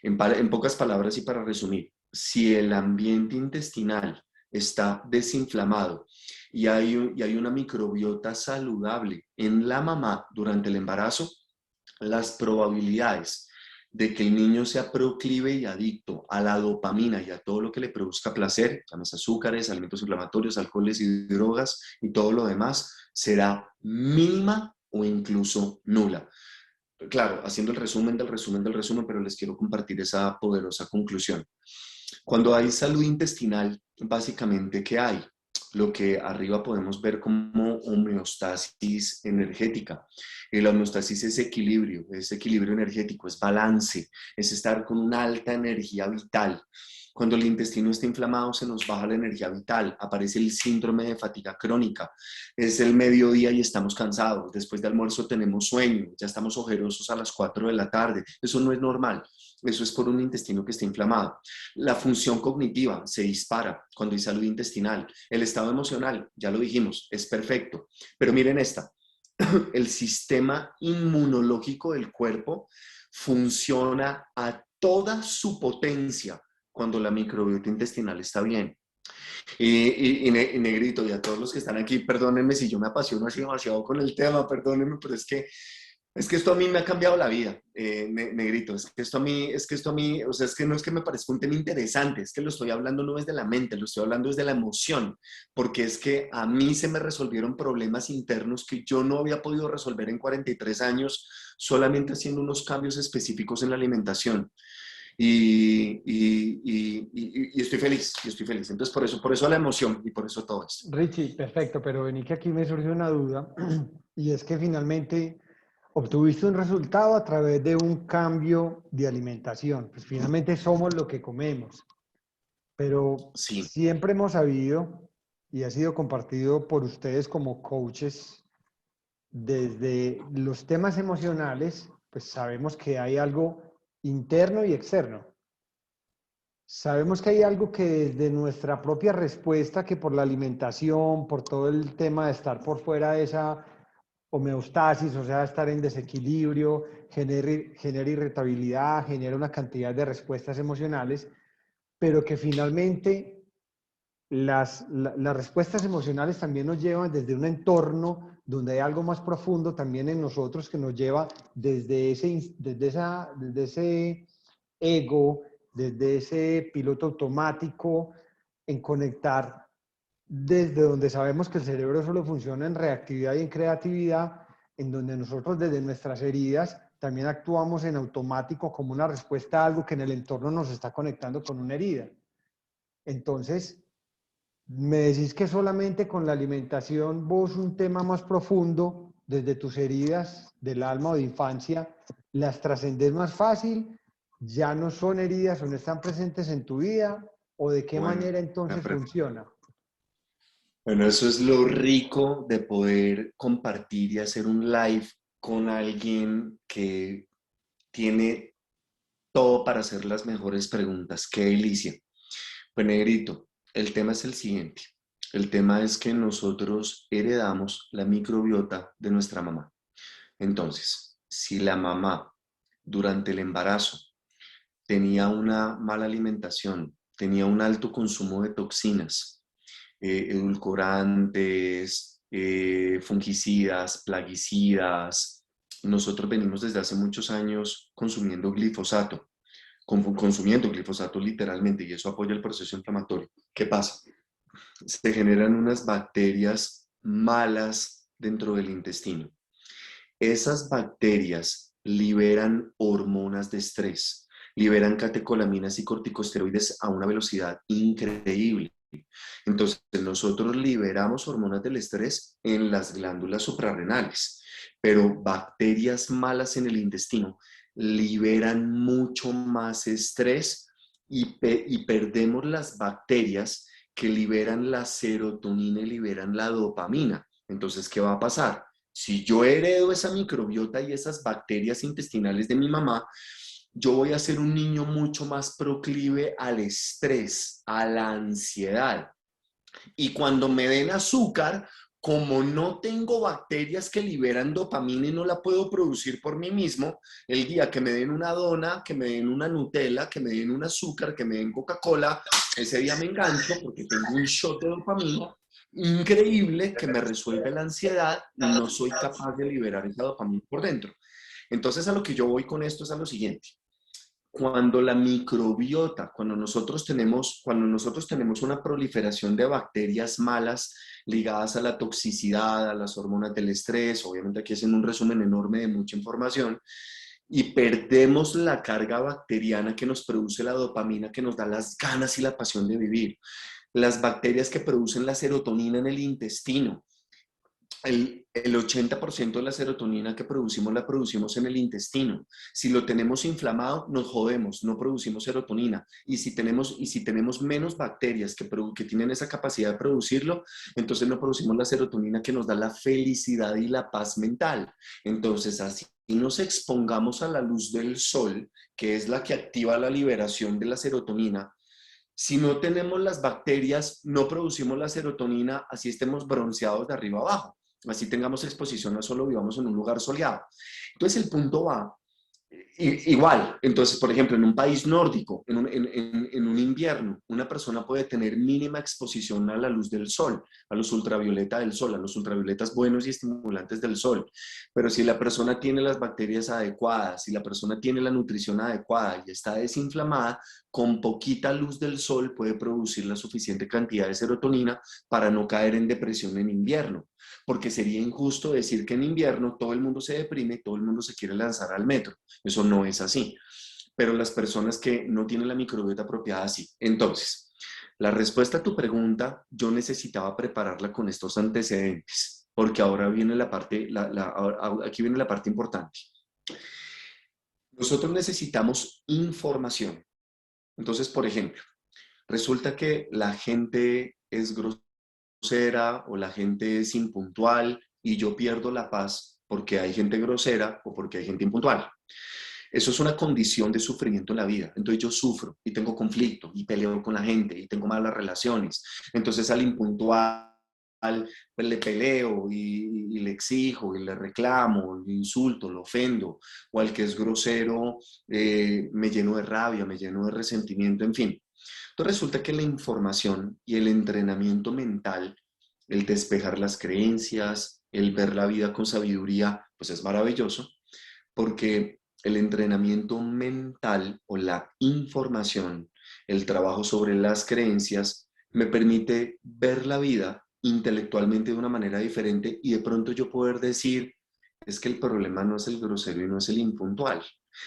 En pocas palabras y para resumir, si el ambiente intestinal está desinflamado y hay una microbiota saludable en la mamá durante el embarazo, las probabilidades de que el niño sea proclive y adicto a la dopamina y a todo lo que le produzca placer, llámese azúcares, alimentos inflamatorios, alcoholes y drogas y todo lo demás, será mínima o incluso nula. Claro, haciendo el resumen del resumen del resumen, pero les quiero compartir esa poderosa conclusión. Cuando hay salud intestinal, básicamente, ¿qué hay? Lo que arriba podemos ver como homeostasis energética. Y la homeostasis es equilibrio energético, es balance, es estar con una alta energía vital. Cuando el intestino está inflamado, se nos baja la energía vital, aparece el síndrome de fatiga crónica. Es el mediodía y estamos cansados. Después de almuerzo tenemos sueño, ya estamos ojerosos a las 4 de la tarde. Eso no es normal. Eso es por un intestino que está inflamado. La función cognitiva se dispara cuando hay salud intestinal. El estado emocional, ya lo dijimos, es perfecto. Pero miren esta, el sistema inmunológico del cuerpo funciona a toda su potencia cuando la microbiota intestinal está bien. Y Negrito, y a todos los que están aquí, perdónenme si yo me apasiono así demasiado con el tema, perdónenme, pero es que esto a mí me ha cambiado la vida, Negrito. Es que esto a mí, o sea, es que no es que me parezca un tema interesante, es que lo estoy hablando no desde la mente, lo estoy hablando desde la emoción, porque es que a mí se me resolvieron problemas internos que yo no había podido resolver en 43 años solamente haciendo unos cambios específicos en la alimentación. Y estoy feliz, y estoy feliz. Entonces, por eso la emoción y por eso todo esto. Richie, perfecto, pero vení que aquí me surgió una duda y es que finalmente obtuviste un resultado a través de un cambio de alimentación. Pues finalmente somos lo que comemos, pero Sí, siempre hemos sabido y ha sido compartido por ustedes como coaches desde los temas emocionales, pues sabemos que hay algo interno y externo. Sabemos que hay algo que desde nuestra propia respuesta, que por la alimentación, por todo el tema de estar por fuera de esa homeostasis, o sea, estar en desequilibrio, genera irritabilidad, genera una cantidad de respuestas emocionales, pero que finalmente las respuestas emocionales también nos llevan desde un entorno donde hay algo más profundo también en nosotros que nos lleva desde ese ego, desde ese piloto automático, en conectar desde donde sabemos que el cerebro solo funciona en reactividad y en creatividad, en donde nosotros desde nuestras heridas también actuamos en automático como una respuesta a algo que en el entorno nos está conectando con una herida. Entonces, me decís que solamente con la alimentación vos un tema más profundo, desde tus heridas del alma o de infancia, las trascendés más fácil, ya no son heridas o no están presentes en tu vida, o de qué bueno, manera entonces funciona. bueno, eso es lo rico de poder compartir y hacer un live con alguien que tiene todo para hacer las mejores preguntas. Qué delicia. Pues Negrito, el tema es el siguiente. El tema es que nosotros heredamos la microbiota de nuestra mamá. Entonces, si la mamá durante el embarazo tenía una mala alimentación, tenía un alto consumo de toxinas, edulcorantes, fungicidas, plaguicidas, nosotros venimos desde hace muchos años consumiendo glifosato literalmente, y eso apoya el proceso inflamatorio. ¿Qué pasa? Se generan unas bacterias malas dentro del intestino. Esas bacterias liberan hormonas de estrés, liberan catecolaminas y corticosteroides a una velocidad increíble. Entonces, nosotros liberamos hormonas del estrés en las glándulas suprarrenales, pero bacterias malas en el intestino liberan mucho más estrés y perdemos las bacterias que liberan la serotonina y liberan la dopamina. Entonces, ¿qué va a pasar? Si yo heredo esa microbiota y esas bacterias intestinales de mi mamá, yo voy a ser un niño mucho más proclive al estrés, a la ansiedad. Y cuando me den azúcar, como no tengo bacterias que liberan dopamina y no la puedo producir por mí mismo, el día que me den una dona, que me den una Nutella, que me den un azúcar, que me den Coca-Cola, ese día me engancho porque tengo un shot de dopamina increíble que me resuelve la ansiedad y no soy capaz de liberar esa dopamina por dentro. Entonces a lo que yo voy con esto es a lo siguiente. Cuando la microbiota, cuando nosotros tenemos una proliferación de bacterias malas ligadas a la toxicidad, a las hormonas del estrés, obviamente aquí hacen un resumen enorme de mucha información, y perdemos la carga bacteriana que nos produce la dopamina, que nos da las ganas y la pasión de vivir, las bacterias que producen la serotonina en el intestino, el 80% de la serotonina que producimos la producimos en el intestino. Si lo tenemos inflamado, nos jodemos, no producimos serotonina. Y si tenemos menos bacterias que tienen esa capacidad de producirlo, entonces no producimos la serotonina que nos da la felicidad y la paz mental. Entonces, así nos expongamos a la luz del sol, que es la que activa la liberación de la serotonina. Si no tenemos las bacterias, no producimos la serotonina, así estemos bronceados de arriba abajo, así tengamos exposición al sol o vivamos en un lugar soleado. Entonces el punto va igual. Entonces, por ejemplo, en un país nórdico, en un invierno, una persona puede tener mínima exposición a la luz del sol, a los ultravioleta del sol, a los ultravioletas buenos y estimulantes del sol. Pero si la persona tiene las bacterias adecuadas, si la persona tiene la nutrición adecuada y está desinflamada, con poquita luz del sol puede producir la suficiente cantidad de serotonina para no caer en depresión en invierno. Porque sería injusto decir que en invierno todo el mundo se deprime, todo el mundo se quiere lanzar al metro. Eso no es así. Pero las personas que no tienen la microbiota apropiada, sí. Entonces, la respuesta a tu pregunta, yo necesitaba prepararla con estos antecedentes, porque ahora viene la parte, aquí viene la parte importante. Nosotros necesitamos información. Entonces, por ejemplo, resulta que la gente es grosera o la gente es impuntual y yo pierdo la paz porque hay gente grosera o porque hay gente impuntual. Eso es una condición de sufrimiento en la vida. Entonces yo sufro y tengo conflicto y peleo con la gente y tengo malas relaciones. Entonces al impuntual pues, le peleo y le exijo y le reclamo, le insulto, lo ofendo. O al que es grosero me lleno de rabia, me lleno de resentimiento, en fin. Entonces resulta que la información y el entrenamiento mental, el despejar las creencias, el ver la vida con sabiduría, pues es maravilloso porque el entrenamiento mental o la información, el trabajo sobre las creencias, me permite ver la vida intelectualmente de una manera diferente y de pronto yo poder decir, es que el problema no es el grosero y no es el impuntual.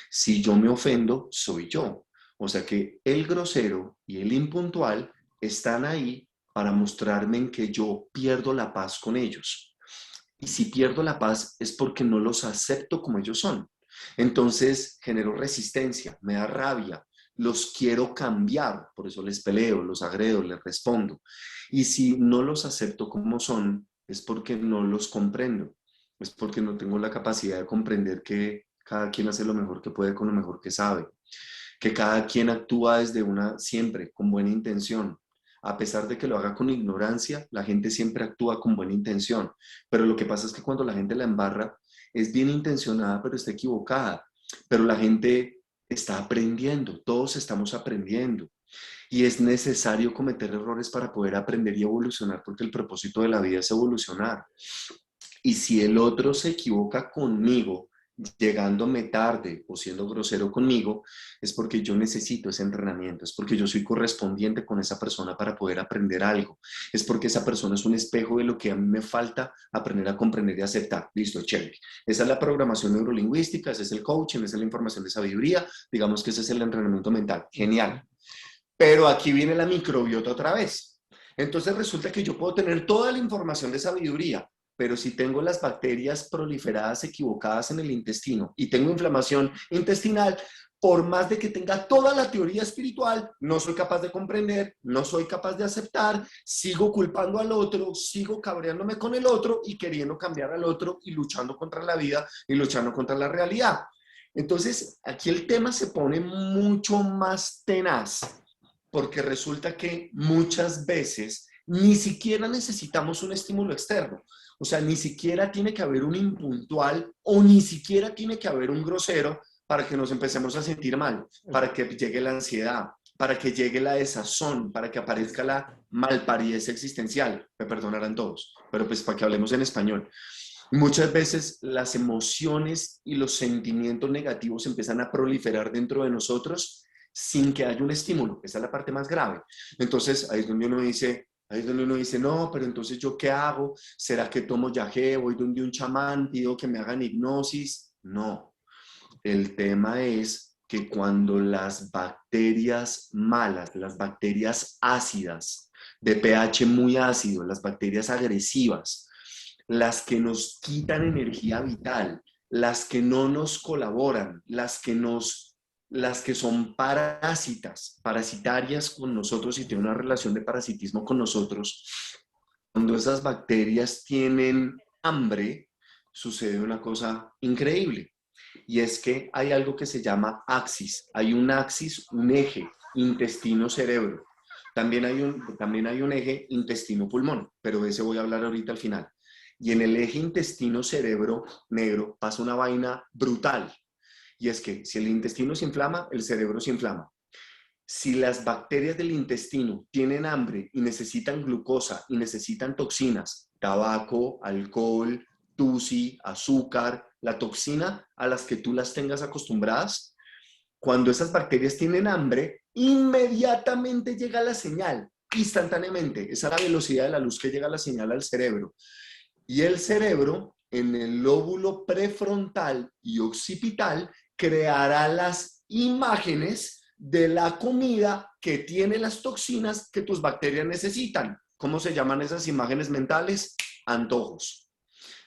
Si yo me ofendo, soy yo. O sea que el grosero y el impuntual están ahí para mostrarme en que yo pierdo la paz con ellos. Y si pierdo la paz es porque no los acepto como ellos son. Entonces genero resistencia, me da rabia, los quiero cambiar, por eso les peleo, los agredo, les respondo. Y si no los acepto como son, es porque no los comprendo, es porque no tengo la capacidad de comprender que cada quien hace lo mejor que puede con lo mejor que sabe, que cada quien actúa desde una, siempre con buena intención. A pesar de que lo haga con ignorancia, la gente siempre actúa con buena intención. Pero lo que pasa es que cuando la gente la embarra, es bien intencionada, pero está equivocada. Pero la gente está aprendiendo, todos estamos aprendiendo. Y es necesario cometer errores para poder aprender y evolucionar, porque el propósito de la vida es evolucionar. Y si el otro se equivoca conmigo llegándome tarde o siendo grosero conmigo, es porque yo necesito ese entrenamiento, es porque yo soy correspondiente con esa persona para poder aprender algo, es porque esa persona es un espejo de lo que a mí me falta aprender a comprender y aceptar. Listo, chévere. Esa es la programación neurolingüística, ese es el coaching, esa es la información de sabiduría, digamos que ese es el entrenamiento mental. Genial. Pero aquí viene la microbiota otra vez. Entonces resulta que yo puedo tener toda la información de sabiduría, pero si tengo las bacterias proliferadas equivocadas en el intestino y tengo inflamación intestinal, por más de que tenga toda la teoría espiritual, no soy capaz de comprender, no soy capaz de aceptar, sigo culpando al otro, sigo cabreándome con el otro y queriendo cambiar al otro y luchando contra la vida y luchando contra la realidad. Entonces, aquí el tema se pone mucho más tenaz, porque resulta que muchas veces ni siquiera necesitamos un estímulo externo. O sea, ni siquiera tiene que haber un impuntual o ni siquiera tiene que haber un grosero para que nos empecemos a sentir mal, para que llegue la ansiedad, para que llegue la desazón, para que aparezca la malparidez existencial. Me perdonarán todos, pero pues para que hablemos en español. Muchas veces las emociones y los sentimientos negativos empiezan a proliferar dentro de nosotros sin que haya un estímulo. Esa es la parte más grave. Entonces, ahí es donde uno dice, no, pero entonces ¿yo qué hago? ¿Será que tomo yagé? ¿Voy donde un chamán? ¿Pido que me hagan hipnosis? No. El tema es que cuando las bacterias malas, las bacterias ácidas, de pH muy ácido, las bacterias agresivas, las que nos quitan energía vital, las que no nos colaboran, las que son parásitas, parasitarias con nosotros y tienen una relación de parasitismo con nosotros, cuando esas bacterias tienen hambre, sucede una cosa increíble. Y es que hay algo que se llama axis. Hay un axis, un eje, intestino-cerebro. También hay un eje intestino-pulmón, pero de ese voy a hablar ahorita al final. Y en el eje intestino-cerebro negro pasa una vaina brutal. Y es que si el intestino se inflama, el cerebro se inflama. Si las bacterias del intestino tienen hambre y necesitan glucosa y necesitan toxinas, tabaco, alcohol, tusi, azúcar, la toxina a las que tú las tengas acostumbradas, cuando esas bacterias tienen hambre, inmediatamente llega la señal, instantáneamente. Esa es la velocidad de la luz que llega la señal al cerebro. Y el cerebro, en el lóbulo prefrontal y occipital, creará las imágenes de la comida que tiene las toxinas que tus bacterias necesitan. ¿Cómo se llaman esas imágenes mentales? Antojos.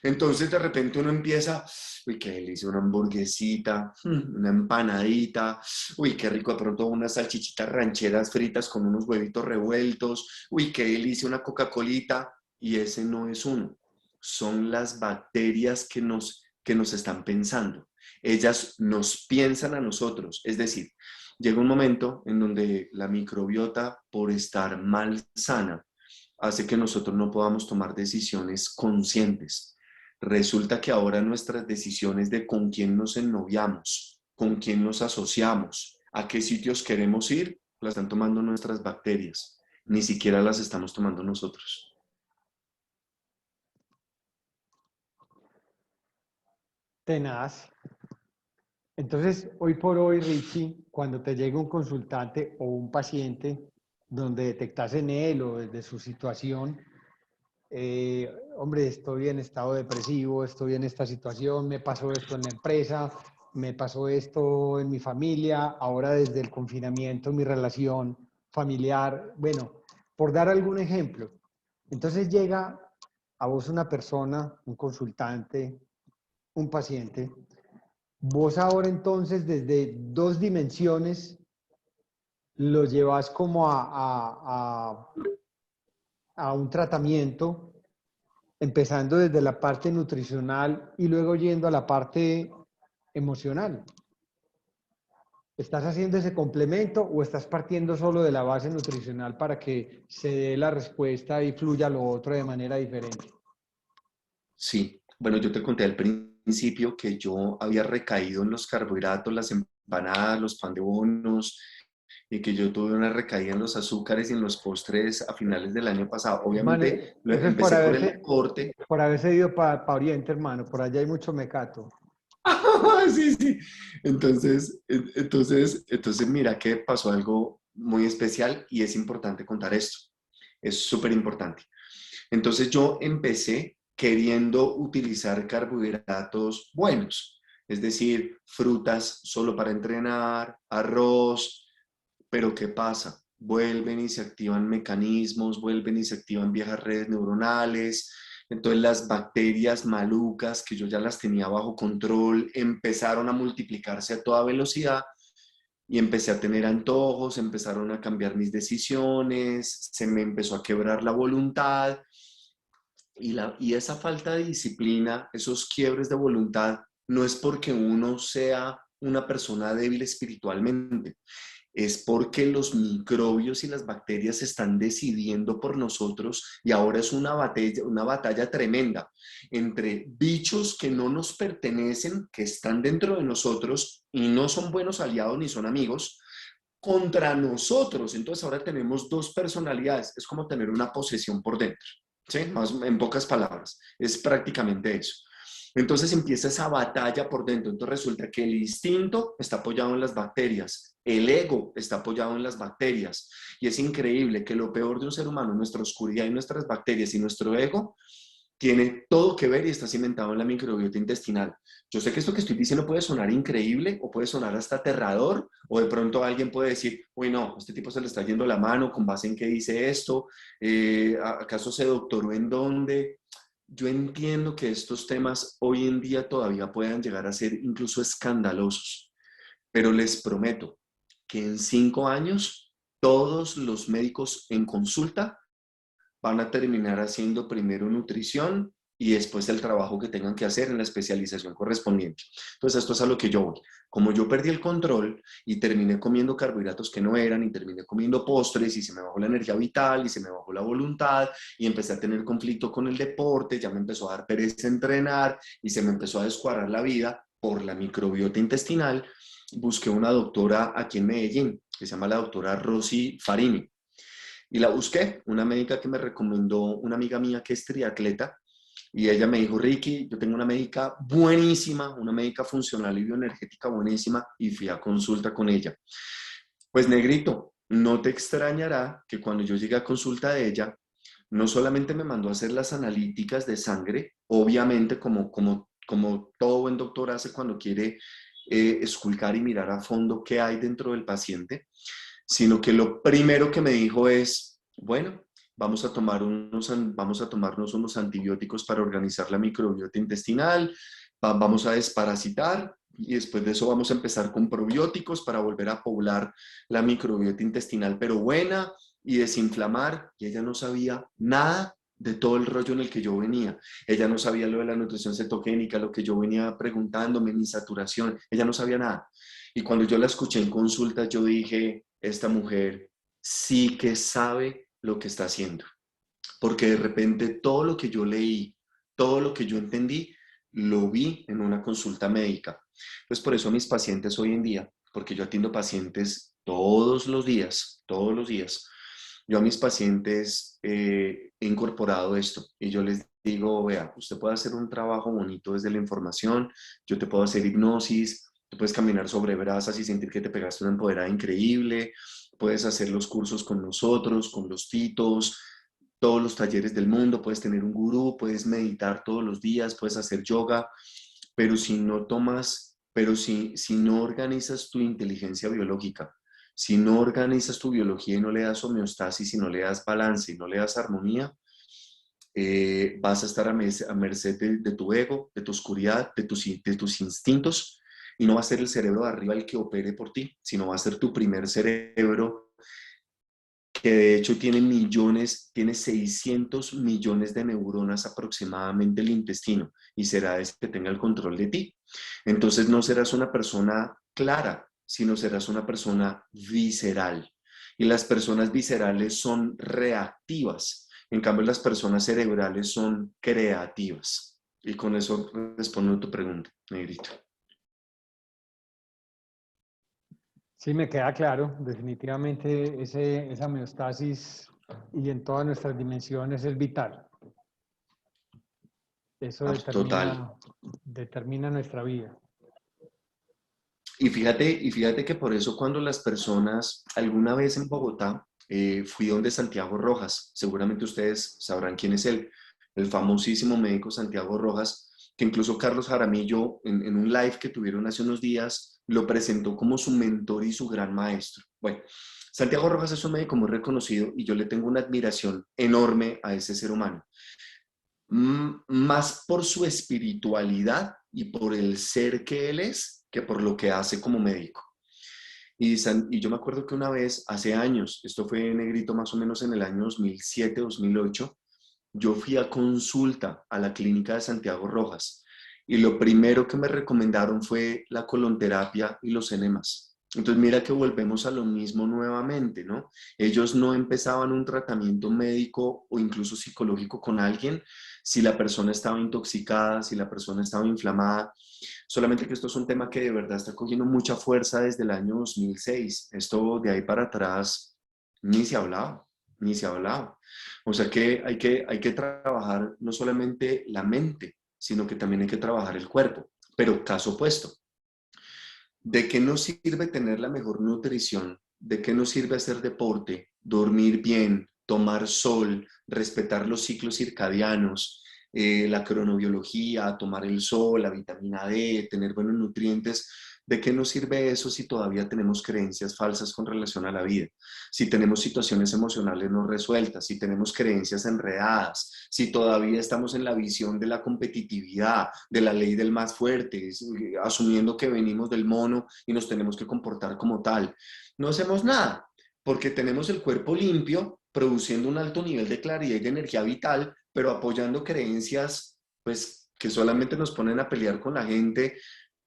Entonces de repente uno empieza, uy, qué delicia, una hamburguesita, una empanadita, uy, qué rico de pronto unas salchichitas rancheras fritas con unos huevitos revueltos, uy, qué delicia, una Coca-Colita, y ese no es uno. Son las bacterias que nos están pensando. Ellas nos piensan a nosotros, es decir, llega un momento en donde la microbiota, por estar mal sana, hace que nosotros no podamos tomar decisiones conscientes. Resulta que ahora nuestras decisiones de con quién nos ennoviamos, con quién nos asociamos, a qué sitios queremos ir, las están tomando nuestras bacterias. Ni siquiera las estamos tomando nosotros. Tenaz. Entonces, hoy por hoy, Richie, cuando te llega un consultante o un paciente donde detectas en él o desde su situación, hombre, estoy en estado depresivo, estoy en esta situación, me pasó esto en la empresa, me pasó esto en mi familia, ahora desde el confinamiento mi relación familiar, bueno, por dar algún ejemplo. Entonces llega a vos una persona, un consultante, un paciente. Vos ahora entonces desde dos dimensiones lo llevas como a un tratamiento, empezando desde la parte nutricional y luego yendo a la parte emocional. ¿Estás haciendo ese complemento o estás partiendo solo de la base nutricional para que se dé la respuesta y fluya lo otro de manera diferente? Sí, bueno, yo te conté al principio que yo había recaído en los carbohidratos, las empanadas, los pan de bonos, y que yo tuve una recaída en los azúcares y en los postres a finales del año pasado. Hermano, Obviamente, eso es empecé por el corte. por haberse ido para Oriente, hermano. Por allá hay mucho mecato. Sí, sí. Entonces, mira que pasó algo muy especial y es importante contar esto. Es súper importante. Entonces yo empecé queriendo utilizar carbohidratos buenos, es decir, frutas solo para entrenar, arroz, pero ¿qué pasa? Vuelven y se activan mecanismos, vuelven y se activan viejas redes neuronales. Entonces las bacterias malucas que yo ya las tenía bajo control empezaron a multiplicarse a toda velocidad y empecé a tener antojos, empezaron a cambiar mis decisiones, se me empezó a quebrar la voluntad y esa falta de disciplina, esos quiebres de voluntad, no es porque uno sea una persona débil espiritualmente, es porque los microbios y las bacterias están decidiendo por nosotros y ahora es una batalla tremenda entre bichos que no nos pertenecen, que están dentro de nosotros y no son buenos aliados ni son amigos, contra nosotros. Entonces ahora tenemos dos personalidades, es como tener una posesión por dentro, ¿sí? Más en pocas palabras, es prácticamente eso. Entonces empieza esa batalla por dentro. Entonces resulta que el instinto está apoyado en las bacterias, el ego está apoyado en las bacterias. Y es increíble que lo peor de un ser humano, nuestra oscuridad y nuestras bacterias y nuestro ego, tiene todo que ver y está cimentado en la microbiota intestinal. Yo sé que esto que estoy diciendo puede sonar increíble o puede sonar hasta aterrador, o de pronto alguien puede decir, uy, no, este tipo se le está yendo la mano, ¿con base en qué dice esto? ¿Acaso se doctoró en dónde? Yo entiendo que estos temas hoy en día todavía puedan llegar a ser incluso escandalosos, pero les prometo que en 5 años todos los médicos en consulta van a terminar haciendo primero nutrición y después el trabajo que tengan que hacer en la especialización correspondiente. Entonces, esto es a lo que yo voy. Como yo perdí el control y terminé comiendo carbohidratos que no eran y terminé comiendo postres y se me bajó la energía vital y se me bajó la voluntad y empecé a tener conflicto con el deporte, ya me empezó a dar pereza entrenar y se me empezó a descuadrar la vida por la microbiota intestinal, busqué una doctora aquí en Medellín, que se llama la doctora Rosy Farini. Y la busqué, una médica que me recomendó una amiga mía que es triatleta, y ella me dijo, Ricky, yo tengo una médica buenísima, una médica funcional y bioenergética buenísima, y fui a consulta con ella. Pues negrito, no te extrañará que cuando yo llegué a consulta de ella, no solamente me mandó a hacer las analíticas de sangre, obviamente como todo buen doctor hace cuando quiere esculcar y mirar a fondo qué hay dentro del paciente, sino que lo primero que me dijo es, bueno, vamos a tomarnos unos antibióticos para organizar la microbiota intestinal, vamos a desparasitar y después de eso vamos a empezar con probióticos para volver a poblar la microbiota intestinal, pero buena y desinflamar. Y ella no sabía nada de todo el rollo en el que yo venía. Ella no sabía lo de la nutrición cetogénica, lo que yo venía preguntándome, mi saturación, ella no sabía nada. Y cuando yo la escuché en consulta, yo dije, esta mujer sí que sabe lo que está haciendo, porque de repente todo lo que yo leí, todo lo que yo entendí, lo vi en una consulta médica. Pues por eso mis pacientes hoy en día, porque yo atiendo pacientes todos los días, yo a mis pacientes he incorporado esto y yo les digo, vea, usted puede hacer un trabajo bonito desde la información, yo te puedo hacer hipnosis, tú puedes caminar sobre brasas y sentir que te pegaste una empoderada increíble, puedes hacer los cursos con nosotros, con los titos, todos los talleres del mundo, puedes tener un gurú, puedes meditar todos los días, puedes hacer yoga, pero si no organizas tu inteligencia biológica, si no organizas tu biología y no le das homeostasis, si no le das balance y no le das armonía, vas a estar a merced de tu ego, de tu oscuridad, de tus instintos, y no va a ser el cerebro de arriba el que opere por ti, sino va a ser tu primer cerebro que de hecho tiene 600 millones de neuronas aproximadamente el intestino y será ese que tenga el control de ti. Entonces no serás una persona clara, sino serás una persona visceral. Y las personas viscerales son reactivas, en cambio las personas cerebrales son creativas. Y con eso respondo a tu pregunta, Negrito. Sí, me queda claro, definitivamente esa homeostasis y en todas nuestras dimensiones es vital. Eso Total. determina nuestra vida. Y fíjate que por eso cuando las personas, alguna vez en Bogotá, fui donde Santiago Rojas, seguramente ustedes sabrán quién es él, el famosísimo médico Santiago Rojas, que incluso Carlos Jaramillo en un live que tuvieron hace unos días lo presentó como su mentor y su gran maestro. Bueno, Santiago Rojas es un médico muy reconocido y yo le tengo una admiración enorme a ese ser humano, más por su espiritualidad y por el ser que él es que por lo que hace como médico. Y yo me acuerdo que una vez, hace años, esto fue Negrito más o menos en el año 2007, 2008, yo fui a consulta a la clínica de Santiago Rojas y lo primero que me recomendaron fue la colonterapia y los enemas. Entonces mira que volvemos a lo mismo nuevamente, ¿no? Ellos no empezaban un tratamiento médico o incluso psicológico con alguien si la persona estaba intoxicada, si la persona estaba inflamada. Solamente que esto es un tema que de verdad está cogiendo mucha fuerza desde el año 2006. Esto de ahí para atrás ni se hablaba, ni se hablaba. O sea que hay que trabajar no solamente la mente, sino que también hay que trabajar el cuerpo. Pero caso opuesto, ¿de qué nos sirve tener la mejor nutrición? ¿De qué nos sirve hacer deporte, dormir bien, tomar sol, respetar los ciclos circadianos, la cronobiología, tomar el sol, la vitamina D, tener buenos nutrientes? ¿De qué nos sirve eso si todavía tenemos creencias falsas con relación a la vida? Si tenemos situaciones emocionales no resueltas, si tenemos creencias enredadas, si todavía estamos en la visión de la competitividad, de la ley del más fuerte, asumiendo que venimos del mono y nos tenemos que comportar como tal. No hacemos nada, porque tenemos el cuerpo limpio, produciendo un alto nivel de claridad y de energía vital, pero apoyando creencias, pues, que solamente nos ponen a pelear con la gente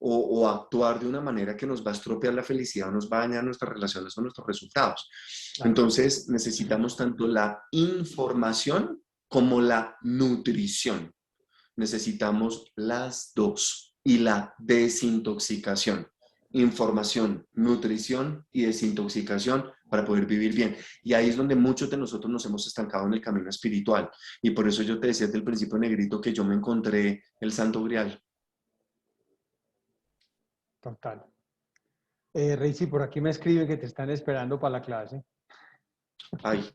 o actuar de una manera que nos va a estropear la felicidad o nos va a dañar nuestras relaciones o nuestros resultados. Claro. Entonces, necesitamos tanto la información como la nutrición. Necesitamos las dos y la desintoxicación. Información, nutrición y desintoxicación para poder vivir bien. Y ahí es donde muchos de nosotros nos hemos estancado en el camino espiritual. Y por eso yo te decía desde el principio, Negrito, que yo me encontré el Santo Grial. Total. Richie, por aquí me escribe que te están esperando para la clase. Ay,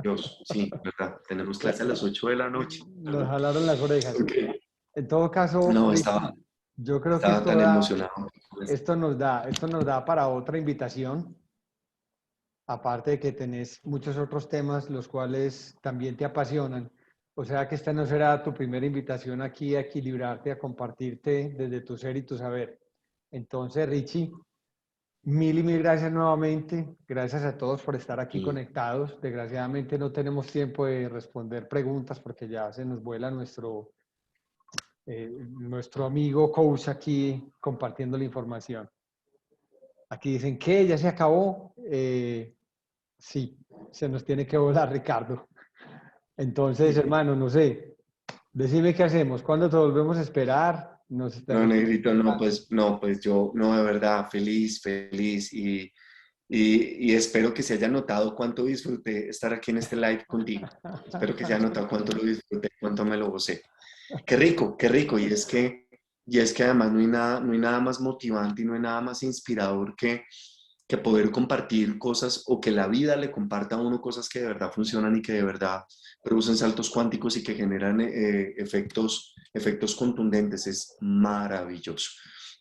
Dios, sí, verdad. Tenemos clase a las 8 de la noche, Nos ¿verdad? jalaron las orejas. Okay. En todo caso, No, Richie, yo creo que estaba tan emocionado. esto nos da para otra invitación, aparte de que tenés muchos otros temas los cuales también te apasionan. O sea que esta no será tu primera invitación aquí a equilibrarte, a compartirte desde tu ser y tu saber. Entonces, Richie, mil y mil gracias nuevamente. Gracias a todos por estar aquí Y, conectados. Desgraciadamente no tenemos tiempo de responder preguntas porque ya se nos vuela nuestro amigo coach aquí compartiendo la información. Aquí dicen que ya se acabó. Sí, se nos tiene que volar, Ricardo. Entonces, hermano, no sé, decime qué hacemos. ¿Cuándo te volvemos a esperar? Nos no, tenemos que... Negrito, no, pues yo, no, de verdad, feliz, feliz y espero que se haya notado cuánto disfruté estar aquí en este live contigo. Espero que se haya notado cuánto lo disfruté, cuánto me lo gocé. Qué rico, y es que además no hay nada más motivante y no hay nada más inspirador que poder compartir cosas o que la vida le comparta a uno cosas que de verdad funcionan y que de verdad producen saltos cuánticos y que generan efectos contundentes. Es maravilloso.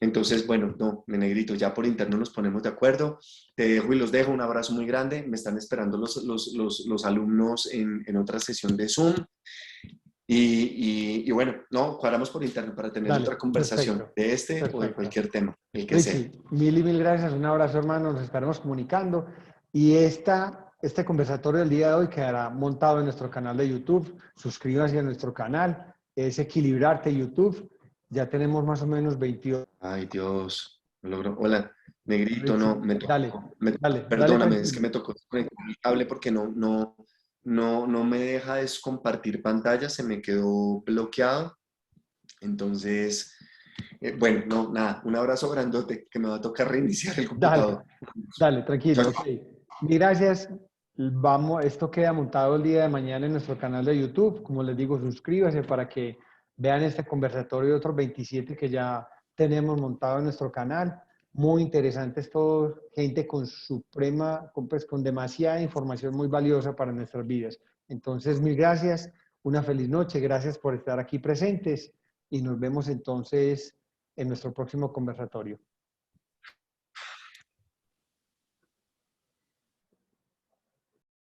Entonces, bueno, no, mi Negrito, ya por interno nos ponemos de acuerdo. Te dejo y los dejo. Un abrazo muy grande. Me están esperando los alumnos en otra sesión de Zoom. Y bueno, no, cuadramos por interno para tener Dale, otra conversación perfecto, de este o de perfecto. cualquier tema, el que sea. Richie, mil y mil gracias, un abrazo hermano, nos estaremos comunicando y este conversatorio del día de hoy quedará montado en nuestro canal de YouTube, suscríbanse a nuestro canal, es Equilibrarte YouTube, ya tenemos más o menos 28. Ay, Dios, me logró. Hola, Negrito, Richie, no, dale, dale perdóname, es que tranquilo. me tocó desconectar el cable porque no me deja descompartir pantalla, se me quedó bloqueado. Entonces, bueno, no, nada, un abrazo grandote que me va a tocar reiniciar el Dale, computador. dale, Chao, tranquilo, ok. chao. Mil gracias. Vamos, esto queda montado el día de mañana en nuestro canal de YouTube. Como les digo, suscríbanse para que vean este conversatorio y otros 27 que ya tenemos montado en nuestro canal. muy interesantes todos, gente con suprema, con demasiada información muy valiosa para nuestras vidas. Entonces, mil gracias, una feliz noche, gracias por estar aquí presentes y nos vemos entonces en nuestro próximo conversatorio.